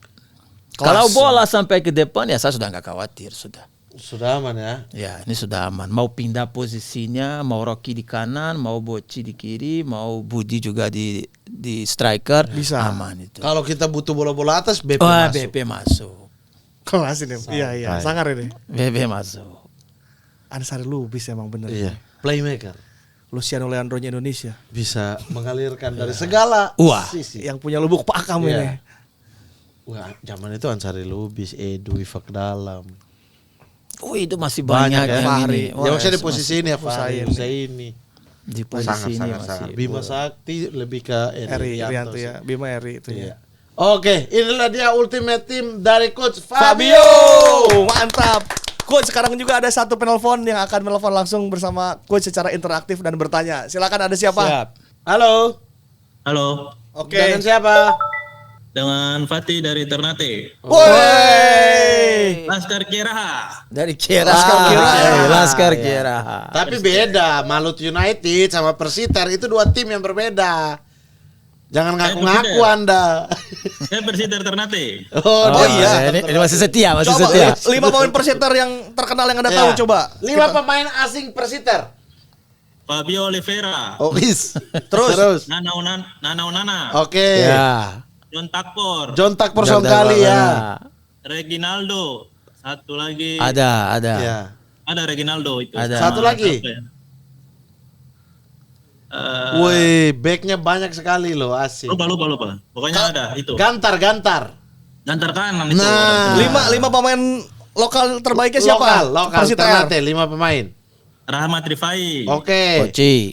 Kalau bola sampai ke depan ya saya sudah nggak khawatir sudah. Sudah aman ya. Ya ini sudah aman. Mau pindah posisinya, mau Rocky di kanan, mau Boci di kiri, mau Budi juga di striker, Bisa. aman itu. Kalau kita butuh bola-bola atas BP Wah, masuk. BP masuk. Kelas ini. Iya. Sangar ini. BP masuk. Ansari Lubis emang bener. Iya. Playmaker. Luciano Leandronya Indonesia. Bisa mengalirkan dari segala Wah. sisi. Yang punya lubuk pakam Iya. ini. Wah, zaman itu Ansari Lubis, Edu, Ifak Dalam. Itu masih banyak, yang Fahri. ini. Ya Wah, maksudnya di posisi ini ya Fahri Husaini. Husaini. di posisi ini masih. Bima Sakti lebih ke Eri Irianto sih. ya. Bima Eri itu Iya. ya. Oke, inilah dia ultimate team dari coach Fabio, Fabio. mantap. Coach, sekarang juga ada satu penelpon yang akan menelpon langsung bersama coach secara interaktif dan bertanya. Silakan, ada siapa? Siap. Halo. Halo, Oke. Dengan siapa? dengan Fatih dari Ternate. Woi. Laskar Kiraha. Dari Kira. Laskar Kiraha. Laskar Kira. Tapi beda, Malut United sama Persiter itu dua tim yang berbeda. Jangan ngaku-ngaku Persiter. Anda. Saya Persiter Ternate. Oh, iya. Ini masih setia, masih Coba setia. 5 pemain Persiter yang terkenal yang Anda Iya. tahu coba. 5 pemain asing Persiter. Fabio Oliveira. Oh, is. Terus? Nanau Nana. Oke. Ya. John Takpor. John Tak kali ya. Reginaldo. Satu lagi. Ada. Ya. Ada Reginaldo itu. Ada. Satu lagi? Siapa ya? Woi, backnya banyak sekali loh asing. Lupa. Pokoknya ada itu. Gantar. Gantar kanan itu. Nah. 5 pemain lokal terbaiknya siapa? Lokal Persiter. Ternate 5 pemain. Rahmat Rifai. Oke. Koci.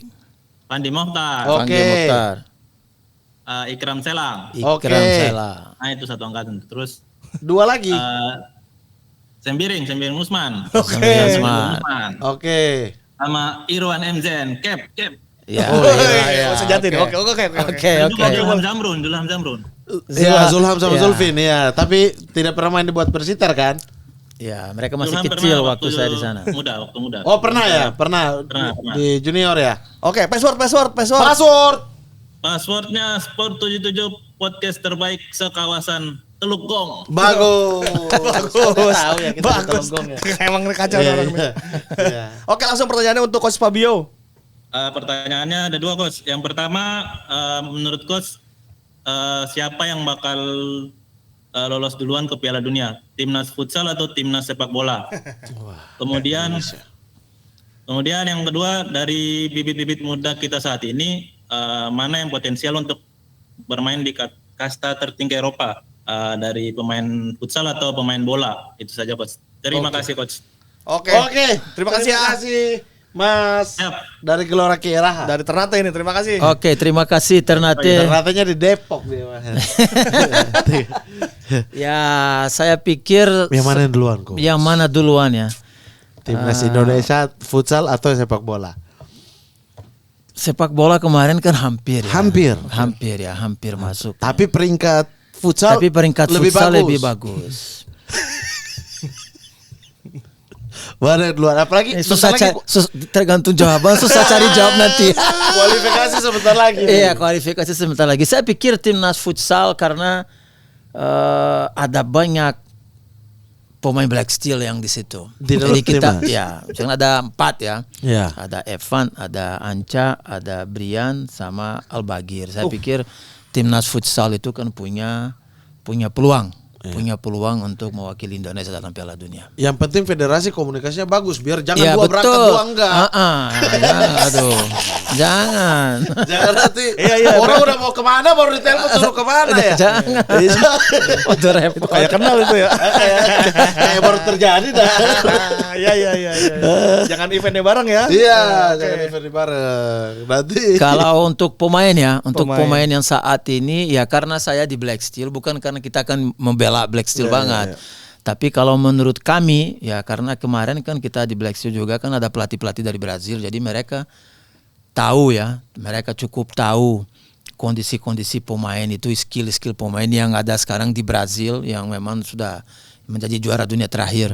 Pandi Mohtar. Oh. Panggil Oke. Mokhtar. Ikram Selang. Oke. Ikram Sela. Nah itu satu angkatan. Terus 2 lagi. Sembiring Usman. Oke. Usman. Oke. Sama Irwan Mzen. Cap. Ya. Woi, sejati nih. Oke. Oke. Juga Julham Zamrun. Ya, Zulham sama Ya. Zulfin ya, tapi tidak pernah main dibuat Persiter kan? Ya, mereka masih Julham kecil pernah waktu saya di sana. Waktu muda. Oh, pernah ya? Pernah Pernah. di junior ya? Oke, password. Password. Passwordnya Sport 77 podcast terbaik sekawasan Teluk Gong. Bagus. Bagus. ya Bagus. Emang kacau Iya, orang. iya. Iya. Oke, langsung pertanyaannya untuk Coach Fabio. Pertanyaannya ada 2 coach. Yang pertama, menurut coach siapa yang bakal lolos duluan ke Piala Dunia? Timnas futsal atau timnas sepak bola? Kemudian yang kedua, dari bibit-bibit muda kita saat ini, mana yang potensial untuk bermain di kasta tertinggi Eropa? Dari pemain futsal atau pemain bola? Itu saja coach. Terima kasih coach. Oke. Terima kasih ya. Mas Siap. dari Gelora Kiraha. Dari Ternate ini, terima kasih. Oke, terima kasih Ternate. Ternatenya di Depok dia Mas. Ya, saya pikir Yang mana yang duluan kok? yang mana duluan ya? Timnas Indonesia futsal atau sepak bola? Sepak bola kemarin kan hampir ya. Hampir masuk. Tapi peringkat futsal Tapi peringkat lebih futsal bagus. lebih bagus. Mana yang duluan? Apalagi Susah sebentar tergantung jawaban, susah cari jawab nanti. kualifikasi sebentar lagi. Iya, kualifikasi sebentar lagi. Saya pikir timnas futsal karena ada banyak pemain Black Steel yang di situ. Di dalam Jadi kita timnas. ya, misalnya ada 4 ya. Iya. Ada Evan, ada Anca, ada Brian sama Albagir. Saya pikir timnas futsal itu kan punya peluang. punya peluang untuk mewakili Indonesia dalam Piala Dunia. Yang penting federasi komunikasinya bagus biar jangan Ya dua berangkat betul. dua enggak. Jangan, aduh, jangan. Jangan nanti Iya, orang udah mau kemana baru ditelepon suruh kemana ya. Jangan. Udah repot. Kayak kenal itu ya. Kayak baru terjadi dah. Iya. Jangan eventnya bareng ya. Iya, jangan event bareng. Nanti Kalau untuk pemain ya, untuk Pemain. pemain yang saat ini ya karena saya di Black Steel, bukan karena kita akan membela Black Steel banget. Tapi kalau menurut kami ya karena kemarin kan kita di Black Steel juga kan ada pelatih-pelatih dari Brazil, jadi mereka tahu ya, mereka cukup tahu kondisi-kondisi pemain itu, skill-skill pemain yang ada sekarang di Brazil yang memang sudah menjadi juara dunia terakhir.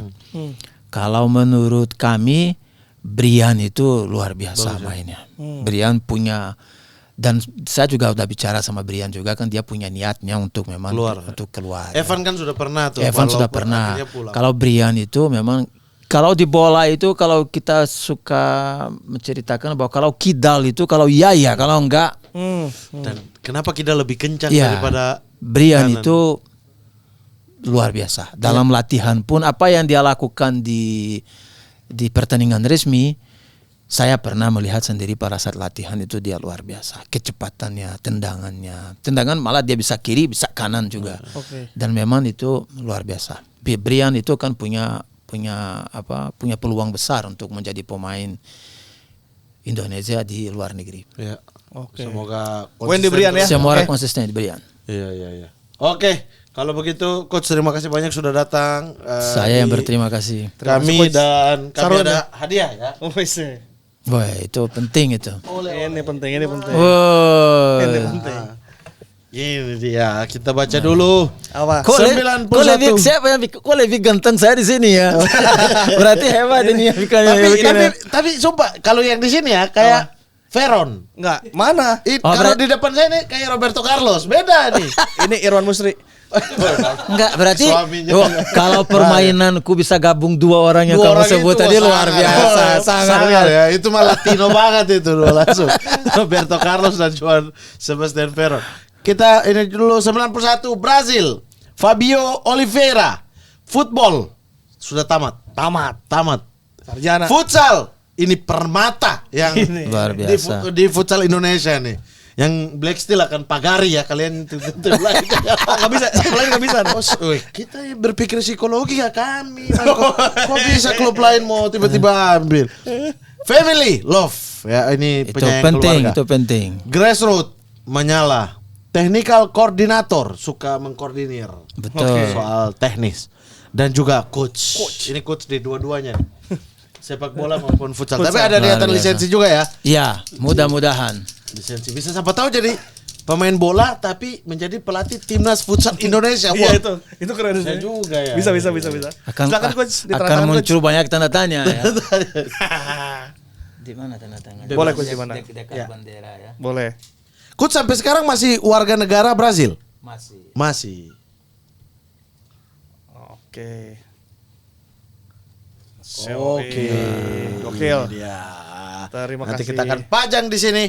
Kalau menurut kami Brian itu luar biasa mainnya. Brian punya, dan saya juga udah bicara sama Brian juga kan dia punya niatnya untuk memang untuk keluar. Evan kan sudah pernah tuh. Evan walaupun sudah pernah. akhirnya pulang. Kalau Brian itu memang kalau di bola itu kalau kita suka menceritakan bahwa kalau kidal itu kalau iya kalau enggak Dan kenapa kita lebih kencang ya, daripada Brian kanan? itu luar biasa. Dalam latihan pun apa yang dia lakukan di pertandingan resmi, saya pernah melihat sendiri pada saat latihan itu dia luar biasa. Kecepatannya, tendangan malah dia bisa kiri, bisa kanan juga. Dan memang itu luar biasa. Brian itu kan punya peluang besar untuk menjadi pemain Indonesia di luar negeri. Ya. Oke. Semoga Wendy Brian ya. Semua Oke. orang konsisten di Brian. Iya. Oke, kalau begitu coach terima kasih banyak sudah datang. Saya yang di- berterima kasih. Kami dan kami Sarul ada hadiah ya. Oh, wis. Wah, itu penting itu. Ini penting. Wah. Ini penting. Ini dia, kita baca dulu. Apa? Kok 91. siapa yang kok lebih ganteng saya di sini ya? Berarti hebat ini ya Tapi sumpah kalau yang di sini ya kayak Veron. Enggak, mana? Oh, Kalau di depan saya nih kayak Roberto Carlos, beda nih. Ini Irwan Musri. Enggak, berarti Suaminya. kalau permainanku bisa gabung dua orang yang Dua kamu orang sebut itu tadi luar biasa, sangat. ya. Itu mah Latino banget itu loh, langsung. Roberto Carlos dan Juan Sebastian Veron. Kita ini dulu 91 Brazil. Fabio Oliveira. Football sudah tamat. Sarjana. Futsal ini Permata yang Luar di, biasa. di futsal Indonesia nih. Yang Black Steel akan pagari ya kalian itu Enggak bisa, sekolah enggak bisa. kita berpikir psikologi ya kami. Kok bisa klub lain mau tiba-tiba ambil? Family love ya ini Itu penyayang penting, keluarga. itu penting. Grassroots menyala. Technical koordinator suka mengkoordinir Betul. soal teknis dan juga coach. Ini coach di dua-duanya nih. Sepak bola maupun futsal. Tapi ada Luar niatan biasa. lisensi juga ya. Ya, mudah-mudahan. Lisensi bisa siapa tahu jadi pemain bola tapi menjadi pelatih timnas futsal Indonesia. Iya Wah, itu keren bisa sih. juga ya. Bisa. Silakan coach, diterangkan, akan coach. muncul banyak tanda tanya ya. Di mana tanda tangan? Boleh, coach, di mana? Dekat Ya. bendera ya. Boleh. Coach sampai sekarang masih warga negara Brazil? Masih. Masih. Oke. Gokil. Gokil. Ya. Terima Nanti kasih. kita akan pajang di sini.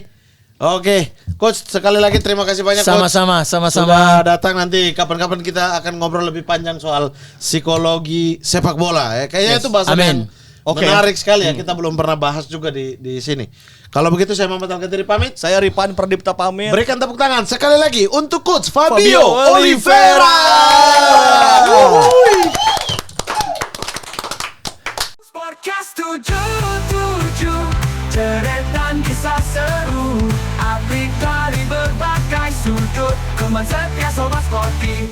Oke, coach sekali lagi terima kasih banyak coach. Sama-sama. Sudah datang, nanti kapan-kapan kita akan ngobrol lebih panjang soal psikologi sepak bola ya. Kayaknya itu bahasan Amin. yang Oke. menarik sekali ya. Kita belum pernah bahas juga di sini. Kalau begitu saya Muhammad Al-Qadiri pamit. Saya Ripan Pradipta pamit. Berikan tepuk tangan sekali lagi untuk coach Fabio Fabio Oliveira. Sportcast 77 Cerita kisah seru Update dari berbagai sudut Teman setia sobat sporty.